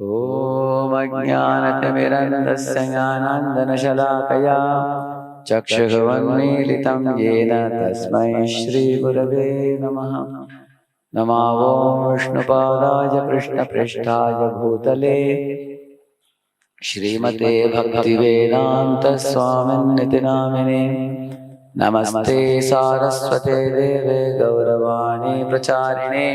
ॐ अज्ञानतिमिरन्धस्य ज्ञानाञ्जनशलाकया चक्षुरुन्मीलितं येन तस्मै श्रीगुरवे नमः। नमो विष्णुपादाय कृष्णपृष्ठाय भूतले श्रीमते भक्तिवेदान्तस्वामिन्निति नामिने। नमस्ते सारस्वते देवे गौरवाणी प्रचारिणे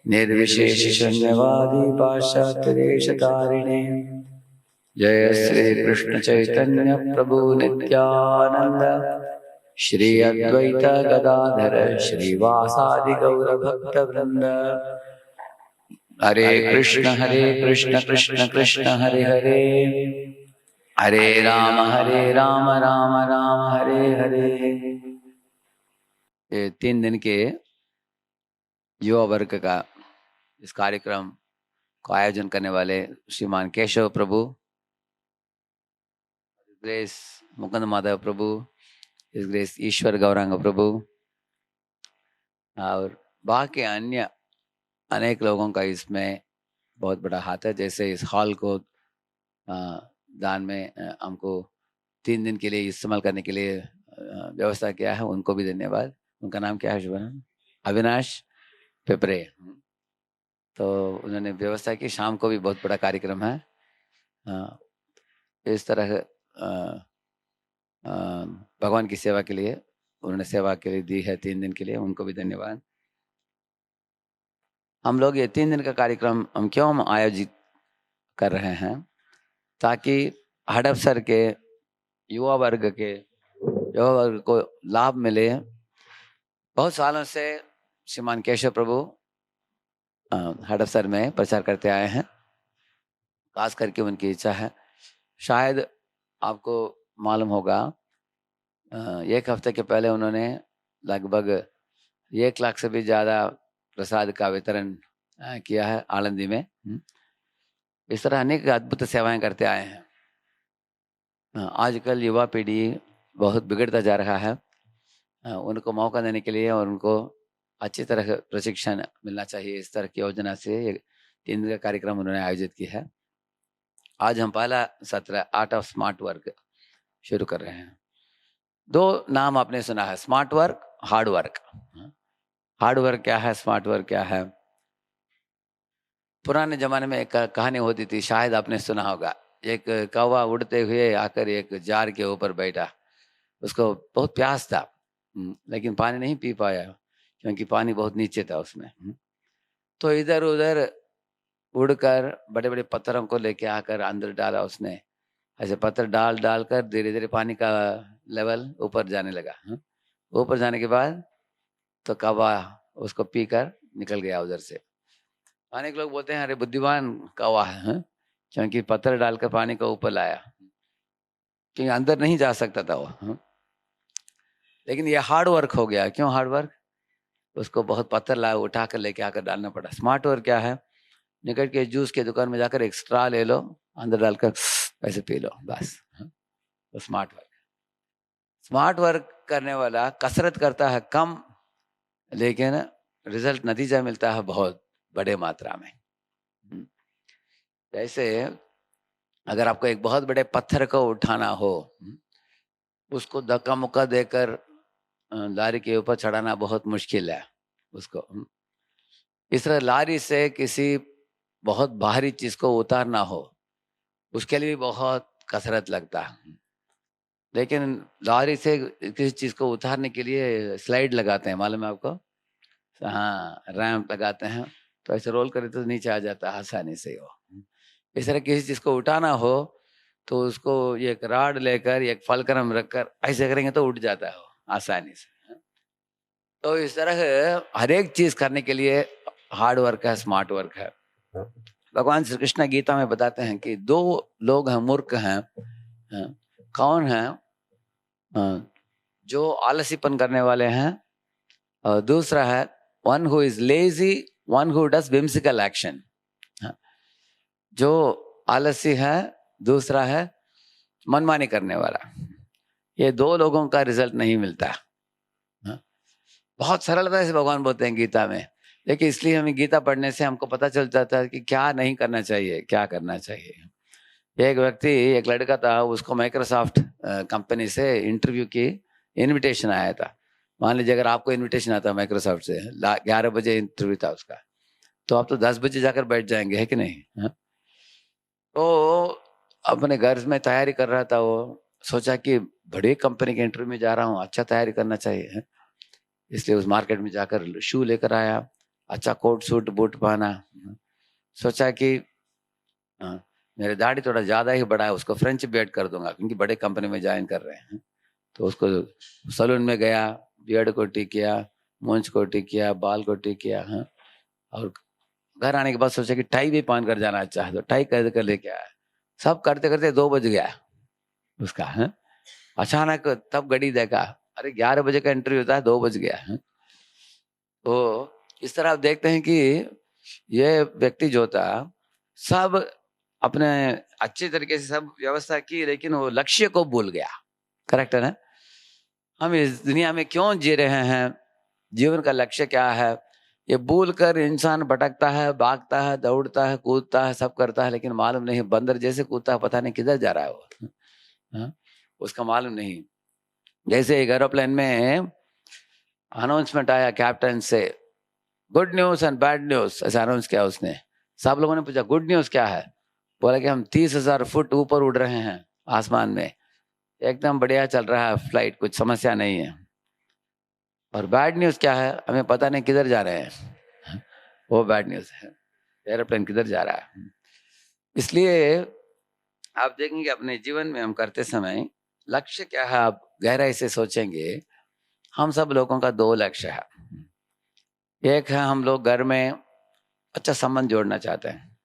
निर्विशेषशून्यवादी पाश्चात्यदेशतारिणे। जय श्री कृष्ण चैतन्य प्रभु नित्यानंद श्री अद्वैत गदाधर श्रीवासादि गौर भक्त वृंद। हरे कृष्ण कृष्ण कृष्ण हरे हरे, हरे राम राम राम हरे हरे। ये 3 दिन के युवा वर्ग का इस कार्यक्रम को आयोजन करने वाले श्रीमान केशव प्रभु, ग्रेस मुकुंद माधव प्रभु, इस ग्रेस ईश्वर गौरांग प्रभु और बाकी अन्य अनेक लोगों का इसमें बहुत बड़ा हाथ है। जैसे इस हॉल को दान में हमको 3 दिन के लिए इस्तेमाल करने के लिए व्यवस्था किया है, उनको भी धन्यवाद। उनका नाम क्या है? शुभ अविनाश पेपरे। तो उन्होंने व्यवस्था की, शाम को भी बहुत बड़ा कार्यक्रम है। इस तरह भगवान की सेवा के लिए उन्होंने सेवा के लिए दी है 3 दिन के लिए, उनको भी धन्यवाद। हम लोग ये 3 दिन का कार्यक्रम हम क्यों आयोजित कर रहे हैं? ताकि हडपसर के युवा वर्ग को लाभ मिले। बहुत सालों से श्रीमान केशव प्रभु हडपसर में प्रचार करते आए हैं, खास करके उनकी इच्छा है। शायद आपको मालूम होगा 1 हफ्ते के पहले उन्होंने लगभग 1 लाख से भी ज़्यादा प्रसाद का वितरण किया है आनंदी में। इस तरह अनेक अद्भुत सेवाएं करते आए हैं। आजकल युवा पीढ़ी बहुत बिगड़ता जा रहा है। उनको मौका देने के लिए और उनको अच्छी तरह प्रशिक्षण मिलना चाहिए, इस तरह की योजना से 3 दिन का कार्यक्रम उन्होंने आयोजित किया है। आज हम पहला सत्र आर्ट ऑफ स्मार्ट वर्क शुरू कर रहे हैं। 2 नाम आपने सुना है, smart work, hard work. Hard work क्या है, स्मार्ट वर्क क्या है? पुराने जमाने में एक कहानी होती थी, शायद आपने सुना होगा। एक कौवा उड़ते हुए आकर एक जार के ऊपर बैठा। उसको बहुत प्यास था, लेकिन पानी नहीं पी पाया क्योंकि पानी बहुत नीचे था उसमें। तो इधर उधर उड़कर बड़े बड़े पत्थरों को लेके आकर अंदर डाला उसने। ऐसे पत्थर डाल डाल कर धीरे धीरे पानी का लेवल ऊपर जाने लगा। ऊपर जाने के बाद तो कौवा उसको पीकर निकल गया उधर से। अनेक लोग बोलते हैं अरे बुद्धिमान कौवा है, क्योंकि पत्थर डालकर पानी को ऊपर लाया, क्योंकि अंदर नहीं जा सकता था वो। लेकिन ये हार्ड वर्क हो गया। क्यों हार्ड वर्क? उसको बहुत पत्थर लाया, उठा कर लेके आकर डालना पड़ा। स्मार्ट वर्क क्या है? निकट के जूस के दुकान में जाकर एक स्ट्रॉ ले लो, अंदर डालकर ऐसे पी लो, बस। तो स्मार्ट वर्क करने वाला कसरत करता है कम, लेकिन रिजल्ट नतीजा मिलता है बहुत बड़े मात्रा में। जैसे अगर आपको एक बहुत बड़े पत्थर को उठाना हो, उसको धक्का मुक्का देकर लारी के ऊपर चढ़ाना बहुत मुश्किल है उसको। इस तरह लारी से किसी बहुत भारी चीज को उतारना हो, उसके लिए भी बहुत कसरत लगता है। लेकिन लारी से किसी चीज को उतारने के लिए स्लाइड लगाते हैं, मालूम है आपको? हाँ, रैंप लगाते हैं, तो ऐसे रोल करे तो नीचे आ जाता है आसानी से वो। इस तरह किसी चीज को उठाना हो तो उसको एक राड लेकर एक फलक्रम रखकर ऐसे करेंगे तो उठ जाता है वो आसानी से। तो इस तरह हर एक चीज करने के लिए हार्ड वर्क है, स्मार्ट वर्क है। भगवान श्री कृष्ण गीता में बताते हैं कि 2 लोग हैं, मूर्ख हैं। कौन है? जो आलसीपन करने वाले हैं, और दूसरा है one who is lazy, one who does whimsical action. जो आलसी है, दूसरा है मनमानी करने वाला। ये 2 लोगों का रिजल्ट नहीं मिलता। बहुत सरलता से भगवान बोलते हैं गीता में, देखिए इसलिए हमें गीता पढ़ने से हमको पता चल जाता है कि क्या नहीं करना चाहिए, क्या करना चाहिए। एक व्यक्ति, एक लड़का था, उसको माइक्रोसॉफ्ट कंपनी से इंटरव्यू की इनविटेशन आया था। मान लीजिए अगर आपको इनविटेशन आता है माइक्रोसॉफ्ट से, 11 बजे इंटरव्यू था उसका, तो आप तो 10 बजे जाकर बैठ जाएंगे, है कि नहीं? हाँ? तो अपने घर में तैयारी कर रहा था वो, सोचा कि बड़ी कंपनी के इंटरव्यू में जा रहा हूँ, अच्छा तैयारी करना चाहिए, है? इसलिए उस मार्केट में जाकर शू लेकर आया, अच्छा कोट सूट बूट पहना, सोचा कि हाँ, मेरे दाढ़ी थोड़ा ज्यादा ही बड़ा है, उसको फ्रेंच बियर्ड कर दूंगा क्योंकि बड़े कंपनी में ज्वाइन कर रहे हैं। तो उसको सलून में गया, बियर्ड को ठीक किया, मूंछ को ठीक किया, बाल को ठीक किया, हाँ? और घर आने के बाद सोचा कि टाई भी पहन कर जाना अच्छा है, तो टाई कर लेके आया। सब करते करते 2 बज गया उसका, है? अचानक तब घड़ी देखा, अरे 11 बजे का इंटरव्यू था, 2 बज गया, है? तो इस तरह आप देखते हैं कि ये व्यक्ति जो था, सब अपने अच्छे तरीके से सब व्यवस्था की, लेकिन वो लक्ष्य को भूल गया। करेक्ट है ना? हम इस दुनिया में क्यों जी रहे हैं, जीवन का लक्ष्य क्या है, ये भूल कर इंसान भटकता है, भागता है, दौड़ता है, कूदता है, सब करता है, लेकिन मालूम नहीं, बंदर जैसे कूदता है, पता नहीं किधर जा रहा है वो, हाँ? उसका मालूम नहीं। जैसे एक एरोप्लेन में अनाउंसमेंट आया कैप्टन से, good news and bad news, ऐसा अनाउंस किया उसने। सब लोगों ने पूछा गुड न्यूज क्या है? बोला कि हम 30,000 फुट ऊपर उड़ रहे हैं आसमान में, एकदम बढ़िया चल रहा है फ्लाइट, कुछ समस्या नहीं है। और बैड न्यूज क्या है? हमें पता नहीं किधर जा रहे हैं। वो बैड न्यूज है, एरोप्लेन किधर जा रहा है। इसलिए आप देखेंगे अपने जीवन में हम करते समय लक्ष्य क्या है, आप गहराई से सोचेंगे, हम सब लोगों का 2 लक्ष्य है। एक है हम लोग घर में अच्छा संबंध जोड़ना चाहते हैं,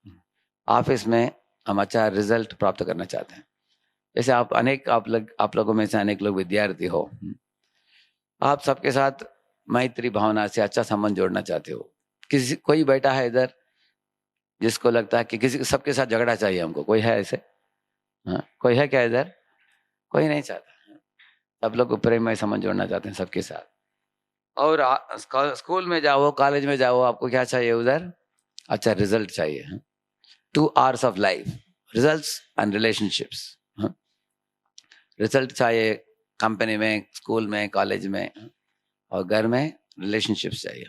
ऑफिस में हम अच्छा रिजल्ट प्राप्त करना चाहते हैं। जैसे आप लोगों में से अनेक लोग विद्यार्थी हो, आप सबके साथ मैत्री भावना से अच्छा संबंध जोड़ना चाहते हो। किसी कोई बैठा है इधर जिसको लगता है कि किसी सबके साथ झगड़ा चाहिए हमको, कोई है ऐसे? हाँ, कोई है क्या इधर? कोई नहीं चाहता। सब लोग को प्रेममय संबंध जोड़ना चाहते हैं सबके साथ। और स्कूल में जाओ, कॉलेज में जाओ, आपको क्या चाहिए उधर? अच्छा रिजल्ट चाहिए। 2 hours of life, results and relationships. Result चाहिए कंपनी में, स्कूल में, कॉलेज में, और घर में रिलेशनशिप्स चाहिए।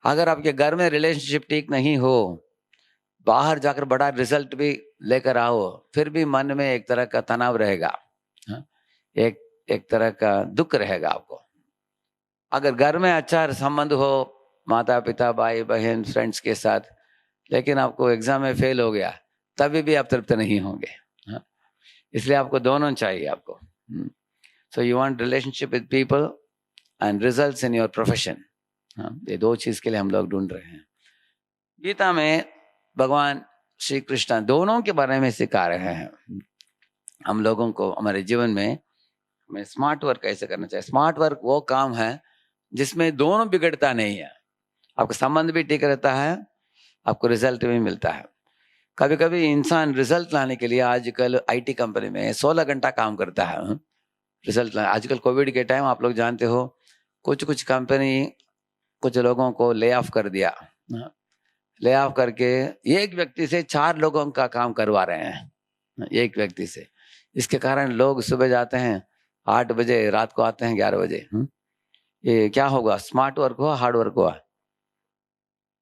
अगर आपके घर में रिलेशनशिप ठीक नहीं हो, बाहर जाकर बड़ा रिजल्ट भी लेकर आओ, फिर भी मन में एक तरह का तनाव रहेगा, हाँ? एक एक तरह का दुख रहेगा आपको। अगर घर में अच्छा संबंध हो, माता पिता, भाई बहन, फ्रेंड्स के साथ, लेकिन आपको एग्जाम में फेल हो गया, तभी भी आप तृप्त नहीं होंगे, हाँ? इसलिए आपको दोनों चाहिए आपको। So you want relationship with people and results in your profession. हाँ, ये 2 चीज के लिए हम लोग ढूंढ रहे हैं। गीता में भगवान श्री कृष्ण दोनों के बारे में सिखा रहे हैं हम लोगों को। हमारे जीवन में हमें स्मार्ट वर्क कैसे करना चाहिए। स्मार्ट वर्क वो काम है जिसमें दोनों बिगड़ता नहीं है, आपका संबंध भी ठीक रहता है, आपको रिजल्ट भी मिलता है। कभी कभी इंसान रिजल्ट लाने के लिए आजकल आईटी कंपनी में 16 घंटा काम करता है, रिजल्ट लाने। आजकल कोविड के टाइम आप लोग जानते हो, कुछ कुछ कंपनी कुछ लोगों को ले ऑफ कर दिया, ले ऑफ करके एक व्यक्ति से 4 लोगों का काम करवा रहे हैं, एक व्यक्ति से। इसके कारण लोग सुबह जाते हैं 8 बजे, रात को आते हैं 11 बजे। ये क्या होगा? स्मार्ट वर्क हुआ, हार्ड वर्क हुआ?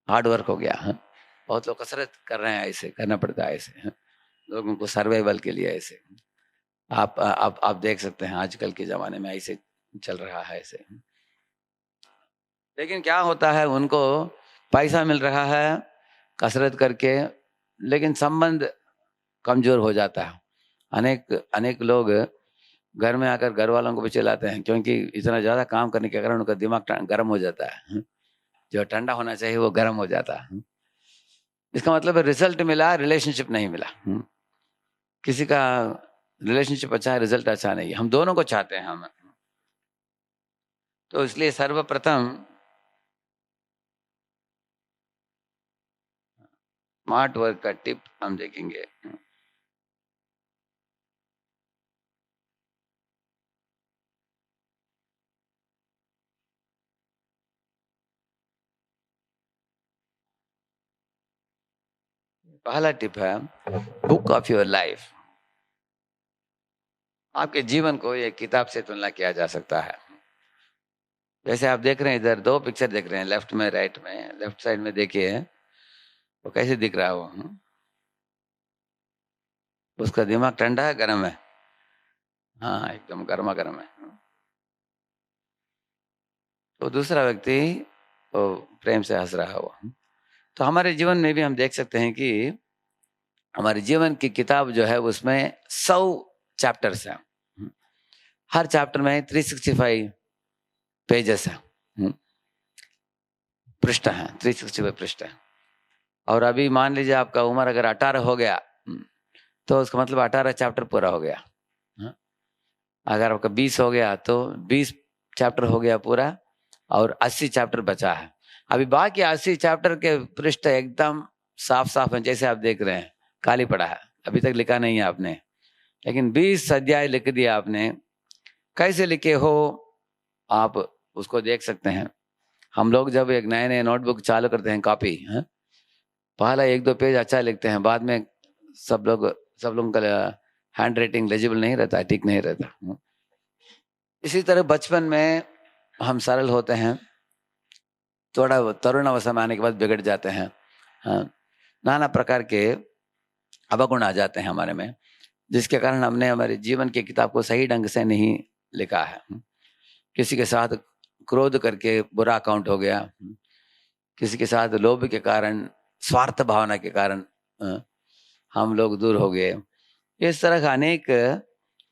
हार्ड वर्क हो गया, हाँ? बहुत लोग कसरत कर रहे हैं, ऐसे करना पड़ता है, ऐसे, हाँ? लोगों को सर्वाइवल के लिए ऐसे। आप देख सकते हैं आजकल के जमाने में ऐसे चल रहा है ऐसे। लेकिन क्या होता है, उनको पैसा मिल रहा है कसरत करके, लेकिन संबंध कमजोर हो जाता है। अनेक अनेक लोग घर में आकर घर वालों को भी चिल्लाते हैं, क्योंकि इतना ज्यादा काम करने के कारण उनका दिमाग गर्म हो जाता है। जो ठंडा होना चाहिए वो गर्म हो जाता है। इसका मतलब है रिजल्ट मिला, रिलेशनशिप नहीं मिला। किसी का रिलेशनशिप अच्छा है, रिजल्ट अच्छा नहीं है, हम दोनों को चाहते हैं हम। तो इसलिए सर्वप्रथम स्मार्ट वर्क का टिप हम देखेंगे। पहला टिप है बुक ऑफ योर लाइफ। आपके जीवन को एक किताब से तुलना किया जा सकता है। जैसे आप देख रहे हैं, इधर दो पिक्चर देख रहे हैं, लेफ्ट में राइट में। लेफ्ट साइड में देखिए वो कैसे दिख रहा है वो, उसका दिमाग ठंडा है गर्म है? हाँ, एकदम गर्मा गर्म है। तो दूसरा व्यक्ति वो प्रेम से हंस रहा है वो। तो हमारे जीवन में भी हम देख सकते हैं कि हमारे जीवन की किताब जो है उसमें 100 चैप्टर्स हैं। हर चैप्टर में 365 पेजेस हैं, पृष्ठ हैं, 365 पृष्ठ हैं। और अभी मान लीजिए आपका उम्र अगर 18 हो गया तो उसका मतलब 18 चैप्टर पूरा हो गया। अगर आपका 20 हो गया तो 20 चैप्टर हो गया पूरा, और 80 चैप्टर बचा है। अभी बाकी 80 चैप्टर के पृष्ठ एकदम साफ साफ हैं, जैसे आप देख रहे हैं, खाली पड़ा है, अभी तक लिखा नहीं है आपने। लेकिन 20 अध्याय लिख दिया आपने। कैसे लिखे हो आप उसको देख सकते हैं। हम लोग जब एक नए नए नोटबुक चालू करते हैं, कॉपी, पहला 1-2 पेज अच्छा लिखते हैं, बाद में सब लोगों का हैंड राइटिंग लेजिबल नहीं रहता, ठीक नहीं रहता। इसी तरह बचपन में हम सरल होते हैं, थोड़ा तरुण अवस्था में आने के बाद बिगड़ जाते हैं। नाना प्रकार के अवगुण आ जाते हैं हमारे में, जिसके कारण हमने हमारे जीवन की किताब को सही ढंग से नहीं लिखा है। किसी के साथ क्रोध करके बुरा अकाउंट हो गया, किसी के साथ लोभ के कारण, स्वार्थ भावना के कारण हम लोग दूर हो गए। इस तरह का अनेक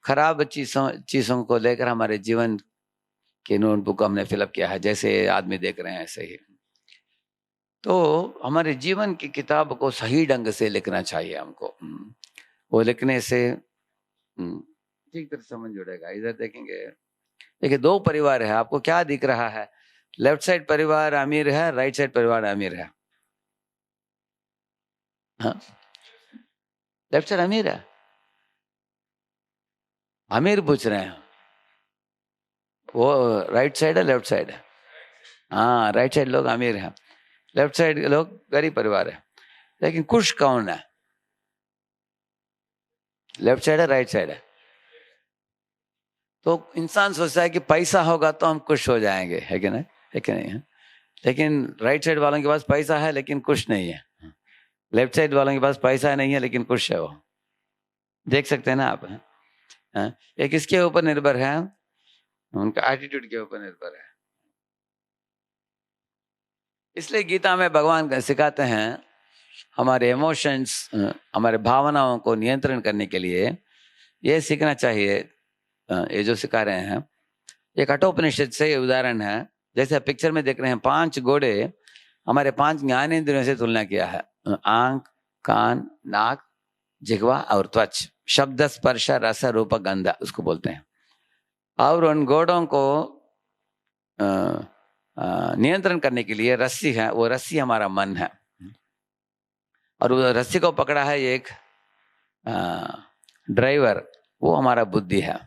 खराब चीजों को लेकर हमारे जीवन की नोटबुक हमने फिलअप किया है, जैसे आदमी देख रहे हैं ऐसे ही। तो हमारे जीवन की किताब को सही ढंग से लिखना चाहिए हमको। वो लिखने से ठीक तरह समझ जुड़ेगा। इधर देखेंगे, देखिए 2 परिवार है, आपको क्या दिख रहा है? लेफ्ट साइड परिवार अमीर है, राइट साइड परिवार अमीर है। हाँ, लेफ्ट साइड अमीर है। अमीर पूछ रहे हैं, वो राइट साइड है लेफ्ट साइड है? हाँ, राइट साइड लोग अमीर हैं, लेफ्ट साइड के लोग गरीब परिवार है। लेकिन खुश कौन है? लेफ्ट साइड है राइट साइड है? तो इंसान सोचता है कि पैसा होगा तो हम खुश हो जाएंगे, है कि नहीं? है कि नहीं है? लेकिन राइट साइड वालों के पास पैसा है लेकिन खुश नहीं है, लेफ्ट साइड वालों के पास पैसा नहीं है लेकिन खुश है वो। देख सकते हैं ना आप। ये किसके ऊपर निर्भर है? उनका एटीट्यूड के ऊपर निर्भर है। इसलिए गीता में भगवान सिखाते हैं हमारे इमोशंस, हमारे भावनाओं को नियंत्रण करने के लिए ये सीखना चाहिए। ये जो सिखा रहे हैं एक कठोपनिषद से उदाहरण है। जैसे पिक्चर में देख रहे हैं, 5 घोड़े हमारे 5 ज्ञानेंद्रियों से तुलना किया है। आंख, कान, नाक, जिह्वा और त्वच, शब्द, स्पर्श, रस, रूप, गंध उसको बोलते हैं। और उन घोड़ों को नियंत्रण करने के लिए रस्सी है, वो रस्सी हमारा मन है, और वो रस्सी को पकड़ा है एक ड्राइवर, वो हमारा बुद्धि है।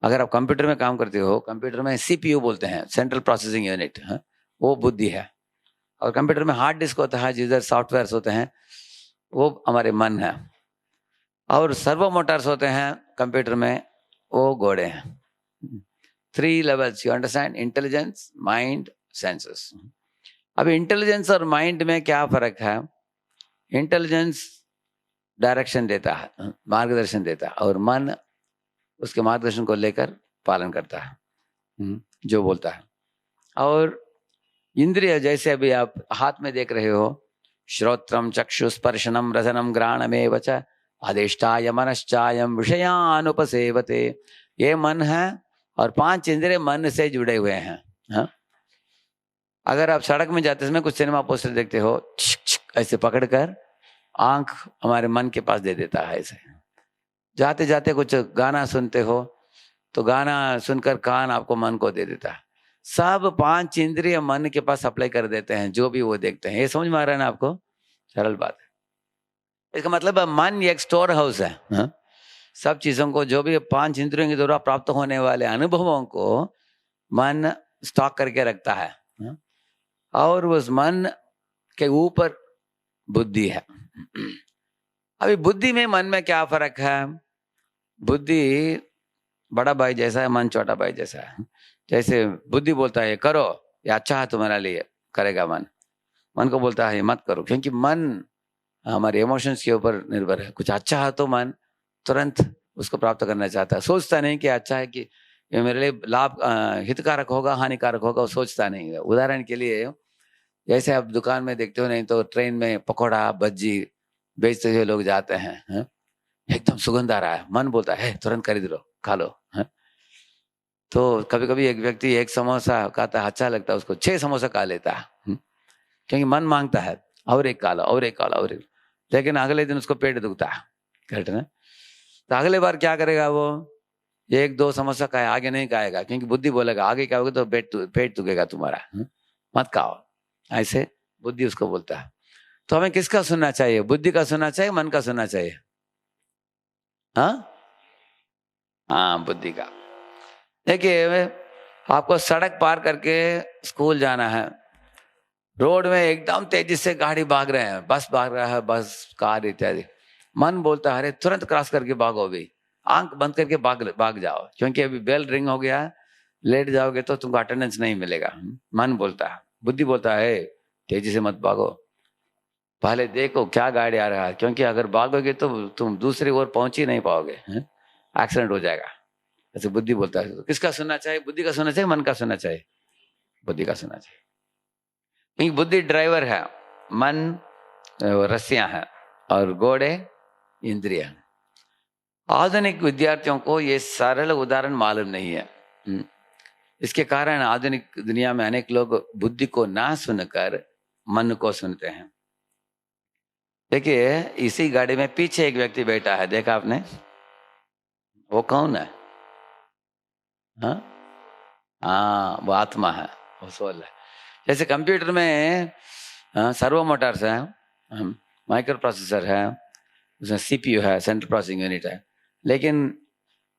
अगर आप कंप्यूटर में काम करते हो, कंप्यूटर में सीपीयू बोलते हैं, सेंट्रल प्रोसेसिंग यूनिट, वो बुद्धि है। और कंप्यूटर में हार्ड डिस्क होता है, जिधर सॉफ्टवेयर होते हैं, वो हमारे मन है। और सर्वो मोटर्स होते हैं कंप्यूटर में, वो घोड़े हैं। 3 levels, you understand? Intelligence, mind, senses. अब इंटेलिजेंस और माइंड में क्या फर्क है? इंटेलिजेंस डायरेक्शन देता है, मार्गदर्शन देता है, और मन उसके मार्गदर्शन को लेकर पालन करता है, जो बोलता है। और इंद्रिय, जैसे अभी आप हाथ में देख रहे हो, श्रोत्रम, चक्षु, स्पर्शनम, रसनम, घ्राणमेव च अधिष्ठाय मनश्चायम विषयानुपसेवते, ये मन है, और 5 इंद्रिय मन से जुड़े हुए हैं। अगर आप सड़क में जाते समय कुछ सिनेमा पोस्टर देखते हो, ऐसे पकड़कर आंख हमारे मन के पास दे देता है। ऐसे जाते जाते कुछ गाना सुनते हो तो गाना सुनकर कान आपको मन को दे देता है। सब 5 इंद्रिय मन के पास अप्लाई कर देते हैं, जो भी वो देखते हैं। ये समझ में आ रहा है ना आपको? सरल बात है। इसका मतलब मन एक स्टोर हाउस है, सब चीजों को, जो भी 5 इंद्रियों के द्वारा प्राप्त होने वाले अनुभवों को मन स्टॉक करके रखता है। और उस मन के ऊपर बुद्धि है। अभी बुद्धि में मन में क्या फर्क है? बुद्धि बड़ा भाई जैसा है, मन छोटा भाई जैसा है। जैसे बुद्धि बोलता है करो, ये अच्छा है तुम्हारे लिए, करेगा मन। मन को बोलता है मत करो, क्योंकि मन हमारे इमोशंस के ऊपर निर्भर है। कुछ अच्छा है तो मन तुरंत उसको प्राप्त करना चाहता है, सोचता नहीं कि अच्छा है कि ये मेरे लिए लाभ हितकारक होगा हानिकारक होगा, वो सोचता नहीं है। उदाहरण के लिए जैसे आप दुकान में देखते हो, नहीं तो ट्रेन में पकौड़ा भज्जी बेचते हुए लोग जाते हैं, एकदम सुगंध आ रहा है, मन बोलता है तुरंत खरीद लो, खा लो, है? तो कभी कभी एक व्यक्ति एक समोसा खाता है, अच्छा लगता है उसको, 6 समोसा खा लेता है, क्योंकि मन मांगता है और एक खा लो और एक खा लो और एक। लेकिन अगले दिन उसको पेट दुखता है, करेक्ट ना? तो अगले बार क्या करेगा वो? 1-2 समोसा खाए, आगे नहीं खाएगा, क्योंकि बुद्धि बोलेगा आगे खाओगे तो पेट दुखेगा तुम्हारा, मत खाओ। ऐसे बुद्धि उसको बोलता है। तो हमें किसका सुनना चाहिए? बुद्धि का सुनना चाहिए, मन का सुनना चाहिए? हाँ हाँ, बुद्धि का। देखिए, आपको सड़क पार करके स्कूल जाना है, रोड में एकदम तेजी से गाड़ी भाग रहे हैं, बस भाग रहा है, बस कार इत्यादि। मन बोलता है अरे तुरंत क्रॉस करके भागो, अभी आंख बंद करके भाग भाग जाओ, क्योंकि अभी बेल रिंग हो गया, लेट जाओगे तो तुमको अटेंडेंस नहीं मिलेगा। मन बोलता है, बुद्धि बोलता है तेजी से मत भागो, पहले देखो क्या गाड़ी आ रहा है, क्योंकि अगर भागोगे तो तुम दूसरी ओर पहुंच ही नहीं पाओगे, एक्सीडेंट हो जाएगा। ऐसे बुद्धि बोलता है। तो किसका सुनना चाहिए? बुद्धि का सुनना चाहिए, मन का सुनना चाहिए? बुद्धि का सुनना चाहिए, क्योंकि बुद्धि ड्राइवर है, मन रस्सियां हैं और घोड़े इंद्रिया। आधुनिक विद्यार्थियों को ये सरल उदाहरण मालूम नहीं है। इसके कारण आधुनिक दुनिया में अनेक लोग बुद्धि को ना सुनकर मन को सुनते हैं। देखिए, इसी गाड़ी में पीछे एक व्यक्ति बैठा है, देखा आपने? वो कौन है? हाँ हाँ, वो आत्मा है, वो सोल है। जैसे कंप्यूटर में सर्वो मोटर्स है, माइक्रो प्रोसेसर है, उसमें सीपीयू है, सेंट्रल प्रोसेसिंग यूनिट है, लेकिन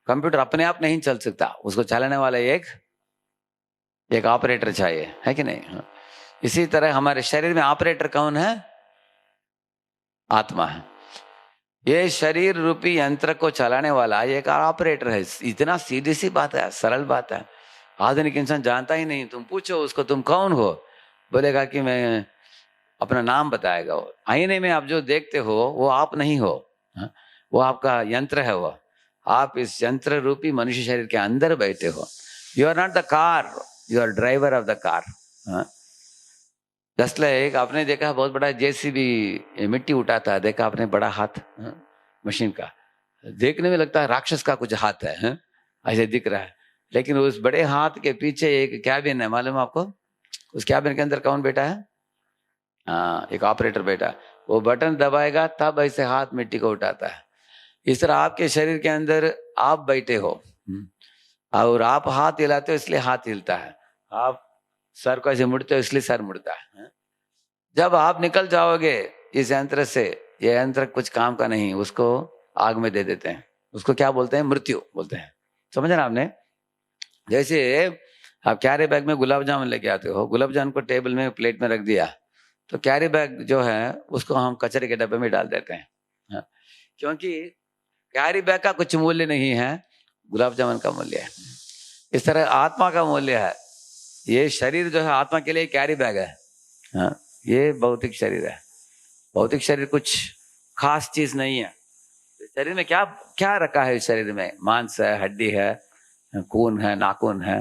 कंप्यूटर अपने आप नहीं चल सकता, उसको चलाने वाला एक ऑपरेटर चाहिए, है कि नहीं? हाँ। इसी तरह हमारे शरीर में ऑपरेटर कौन है? आत्मा है। ये शरीर रूपी यंत्र को चलाने वाला एक ऑपरेटर है। इतना सीधी सी बात है, सरल बात है, आधुनिक इंसान जानता ही नहीं। तुम पूछो उसको तुम कौन हो, बोलेगा कि मैं, अपना नाम बताएगा। वो आईने में आप जो देखते हो वो आप नहीं हो, वो आपका यंत्र है। वो आप इस यंत्र रूपी मनुष्य शरीर के अंदर बैठे हो। You are not the car, you are driver of the car. Just like आपने देखा बहुत बड़ा जेसीबी मिट्टी उठाता है, देखा आपने बड़ा हाथ मशीन का, देखने में लगता है राक्षस का कुछ हाथ है, ऐसे दिख रहा है, लेकिन उस बड़े हाथ के पीछे एक कैबिन है, मालूम आपको? उस कैबिन के अंदर कौन बैठा है? हाँ, एक ऑपरेटर बैठा है। वो बटन दबाएगा तब ऐसे हाथ मिट्टी को उठाता है। इस तरह आपके शरीर के अंदर आप बैठे हो, और आप हाथ हिलाते हो इसलिए हाथ हिलता है, आप सर को ऐसे मुड़ते हो इसलिए सर मुड़ता है। जब आप निकल जाओगे इस यंत्र से, ये यंत्र कुछ काम का नहीं, उसको आग में दे देते हैं। उसको क्या बोलते हैं? मृत्यु बोलते हैं। समझ ना आपने? जैसे आप कैरी बैग में गुलाब जामुन लेके आते हो, गुलाब जामुन को टेबल में प्लेट में रख दिया, तो कैरी बैग जो है उसको हम कचरे के डब्बे में डाल देते हैं, हाँ। क्योंकि कैरी बैग का कुछ मूल्य नहीं है, गुलाब जामुन का मूल्य है। इस तरह आत्मा का मूल्य है। ये शरीर जो है आत्मा के लिए कैरी बैग है, हाँ। ये भौतिक शरीर है। भौतिक शरीर कुछ खास चीज नहीं है। शरीर में क्या क्या रखा है? इस शरीर में मांस है, हड्डी है, खून है, नाखून है।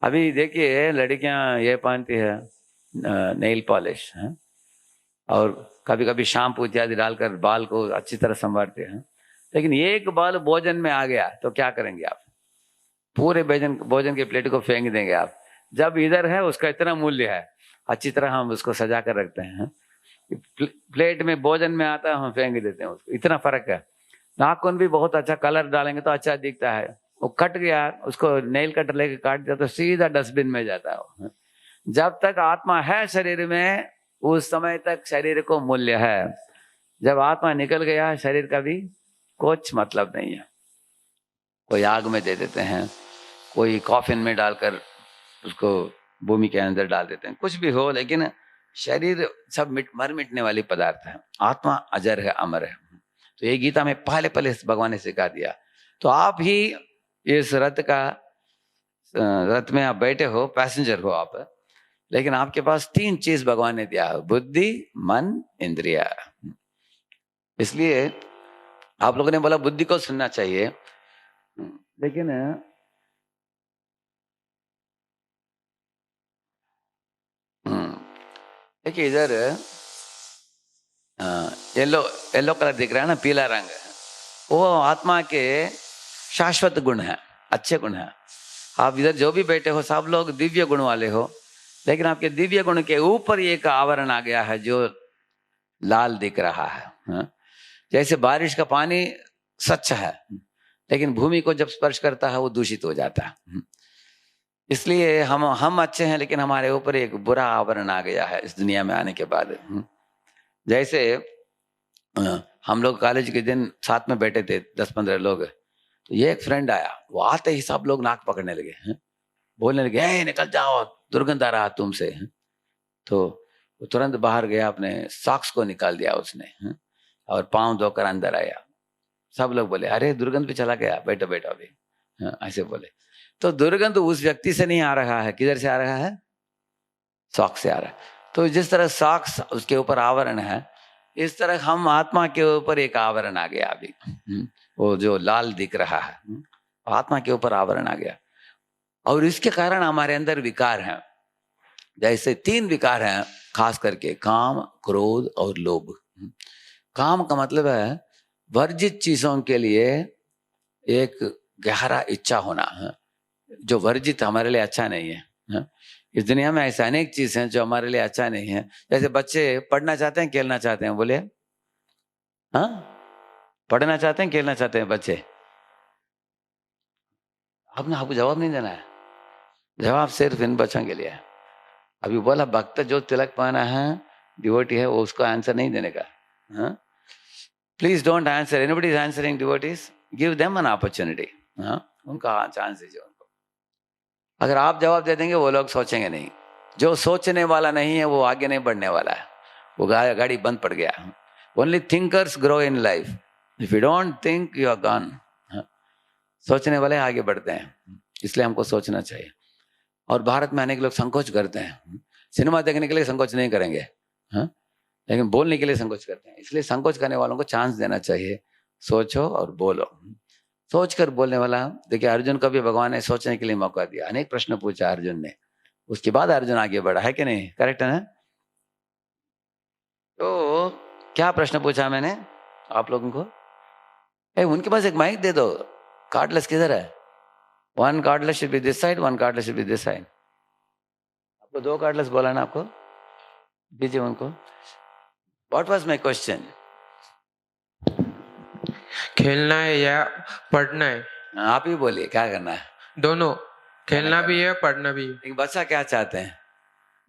अभी देखिए लड़कियां ये पहनती है नेल पॉलिश है, और कभी कभी शैम्पू इत्यादि डालकर बाल को अच्छी तरह संवारते हैं, लेकिन एक बाल भोजन में आ गया तो क्या करेंगे आप? पूरे भोजन भोजन के प्लेट को फेंक देंगे आप। जब इधर है उसका इतना मूल्य है, अच्छी तरह हम उसको सजा कर रखते हैं। प्लेट में भोजन में आता है, हम फेंक देते हैं उसको, इतना फर्क है। नाखून भी बहुत अच्छा कलर डालेंगे तो अच्छा दिखता है, वो कट गया, उसको नेल कटर लेके काट दिया तो सीधा डस्टबिन में जाता है। जब तक आत्मा है शरीर में उस समय तक शरीर को मूल्य है। जब आत्मा निकल गया शरीर का भी कुछ मतलब नहीं है। कोई आग में दे देते हैं, कोई कॉफिन में डालकर उसको भूमि के अंदर डाल देते हैं, कुछ भी हो, लेकिन शरीर सब मर मिटने वाली पदार्थ है, आत्मा अजर है, अमर है। तो ये गीता में पहले पहले भगवान ने सिखा दिया। तो आप ही इस रथ में आप बैठे हो, पैसेंजर हो आप, लेकिन आपके पास 3 चीज भगवान ने दिया है, बुद्धि, मन, इंद्रिया। इसलिए आप लोगों ने बोला बुद्धि को सुनना चाहिए, लेकिन देखिए इधर येलो येलो कलर दिख रहा है ना, पीला रंग, वो आत्मा के शाश्वत गुण है, अच्छे गुण है। आप इधर जो भी बैठे हो सब लोग दिव्य गुण वाले हो, लेकिन आपके दिव्य गुण के ऊपर एक आवरण आ गया है जो लाल दिख रहा है। जैसे बारिश का पानी स्वच्छ है, लेकिन भूमि को जब स्पर्श करता है वो दूषित हो जाता है। इसलिए हम अच्छे हैं, लेकिन हमारे ऊपर एक बुरा आवरण आ गया है इस दुनिया में आने के बाद। जैसे हम लोग कॉलेज के दिन साथ में बैठे थे 10-15 लोग, तो ये एक फ्रेंड आया, वो आते ही सब लोग नाक पकड़ने लगे, बोलने लगे, ए निकल जाओ, दुर्गंध आ रहा तुमसे। तो वो तुरंत बाहर गया, अपने सॉक्स को निकाल दिया उसने, और पांव धोकर अंदर आया। सब लोग बोले, अरे दुर्गंध पे चला गया, बैठो बैठो अभी, ऐसे बोले। तो दुर्गंध उस व्यक्ति से नहीं आ रहा है, किधर से आ रहा है? सॉक्स से आ रहा है। तो जिस तरह सॉक्स उसके ऊपर आवरण है, इस तरह हम आत्मा के ऊपर एक आवरण आ गया अभी, वो जो लाल दिख रहा है, आत्मा के ऊपर आवरण आ गया, और इसके कारण हमारे अंदर विकार हैं। जैसे 3 विकार हैं खास करके, काम, क्रोध और लोभ। काम का मतलब है वर्जित चीजों के लिए एक गहरा इच्छा होना है, जो वर्जित हमारे लिए अच्छा नहीं है। इस दुनिया में ऐसे अनेक चीज हैं जो हमारे लिए अच्छा नहीं है। जैसे बच्चे पढ़ना चाहते हैं, खेलना चाहते हैं, बोले हाँ, पढ़ना चाहते हैं, खेलना चाहते हैं बच्चे। आपको जवाब नहीं देना है, जवाब सिर्फ इन बच्चों के लिए है। अभी बोला भक्त जो तिलक पहना है, डिवोटी है, वो उसको आंसर नहीं देने का। Please don't answer, anybody is answering devotees, give them an opportunity. उनका चांस दीजिए उनको। अगर आप जवाब दे देंगे वो लोग सोचेंगे नहीं, जो सोचने वाला नहीं है वो आगे नहीं बढ़ने वाला है, वो गाड़ी बंद पड़ गया। Only thinkers grow in life, if you don't think you are gone. सोचने वाले आगे बढ़ते हैं, इसलिए हमको सोचना चाहिए। और भारत में अनेक लोग संकोच करते हैं, सिनेमा देखने के लिए संकोच नहीं करेंगे, लेकिन बोलने के लिए संकोच करते हैं। इसलिए संकोच करने वालों को चांस देना चाहिए, सोचो और बोलो। सोच कर बोलने वाला, देखिए अर्जुन को भी भगवान ने सोचने के लिए मौका दिया, अनेक प्रश्न पूछा अर्जुन ने, उसके बाद अर्जुन आगे बढ़ा, है कि नहीं? करेक्ट है ना? तो क्या प्रश्न पूछा मैंने आप लोगों को? उनके पास एक माइक दे दो, कार्डलेस किधर है? 1 cardless should be this side, 1 cardless should be this side. आपको 2 कार्डलेस बोला ना, आपको दीजिए उनको। What was my question? खेलना है या पढ़ना है? आप ही बोलिए, क्या करना है? दोनों, खेलना भी है, पढ़ना भी है। एक बच्चा क्या चाहते हैं?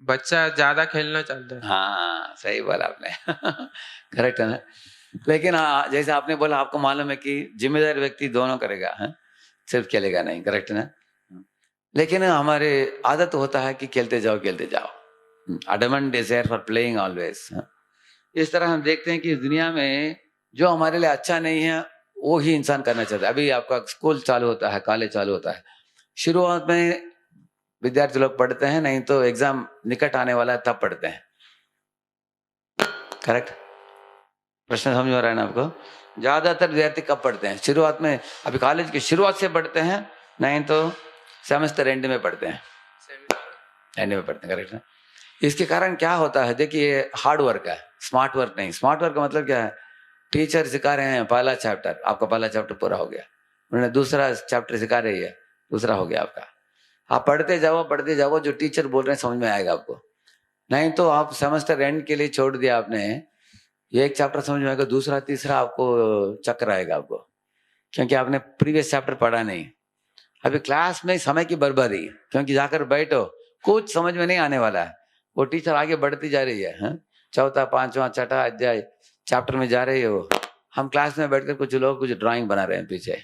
बच्चा ज्यादा खेलना चाहता है। हाँ, सही बोला आपने। करेक्ट है ना? लेकिन हाँ, जैसे आपने बोला, आपको मालूम है कि जिम्मेदार व्यक्ति दोनों करेगा, है? सिर्फ खेलेगा नहीं, करेक्ट है ना? लेकिन हमारे आदत होता है कि खेलते जाओ खेलते जाओ, अडमंट डिजायर फॉर प्लेइंग ऑलवेज। इस तरह हम देखते हैं कि इस दुनिया में जो हमारे लिए अच्छा नहीं है वो ही इंसान करना चाहता है। अभी आपका स्कूल चालू होता है, कॉलेज चालू होता है, शुरुआत में विद्यार्थी लोग पढ़ते हैं, नहीं तो एग्जाम निकट आने वाला है तब पढ़ते हैं। करेक्ट? प्रश्न समझ में आ रहा है ना आपको? ज्यादातर विद्यार्थी कब पढ़ते हैं? शुरुआत में, अभी कॉलेज की शुरुआत से पढ़ते हैं, नहीं तो सेमेस्टर एंड में पढ़ते हैं, एंड में पढ़ते हैं। करेक्ट है? इसके कारण क्या होता है, देखिए हार्ड वर्क है, स्मार्ट वर्क नहीं। स्मार्ट वर्क का मतलब क्या है? टीचर सिखा रहे हैं पहला चैप्टर, आपका पहला चैप्टर पूरा हो गया, उन्होंने दूसरा चैप्टर सिखा रही है, दूसरा हो गया आपका। आप पढ़ते जाओ, जो टीचर बोल रहे हैं समझ में आएगा आपको। नहीं तो आप सेमेस्टर एंड के लिए छोड़ दिया आपने, ये एक चैप्टर समझ में आएगा, दूसरा तीसरा आपको चक्कर आएगा आपको, क्योंकि आपने प्रीवियस चैप्टर पढ़ा नहीं। अभी क्लास में समय की बर्बादी, क्योंकि जाकर बैठो, कुछ समझ में नहीं आने वाला है। वो टीचर आगे बढ़ती जा रही है, चौथा, पांचवा, छठा अध्याय चैप्टर में जा रही है वो। हम क्लास में बैठकर कुछ लोग कुछ ड्राइंग बना रहे हैं पीछे,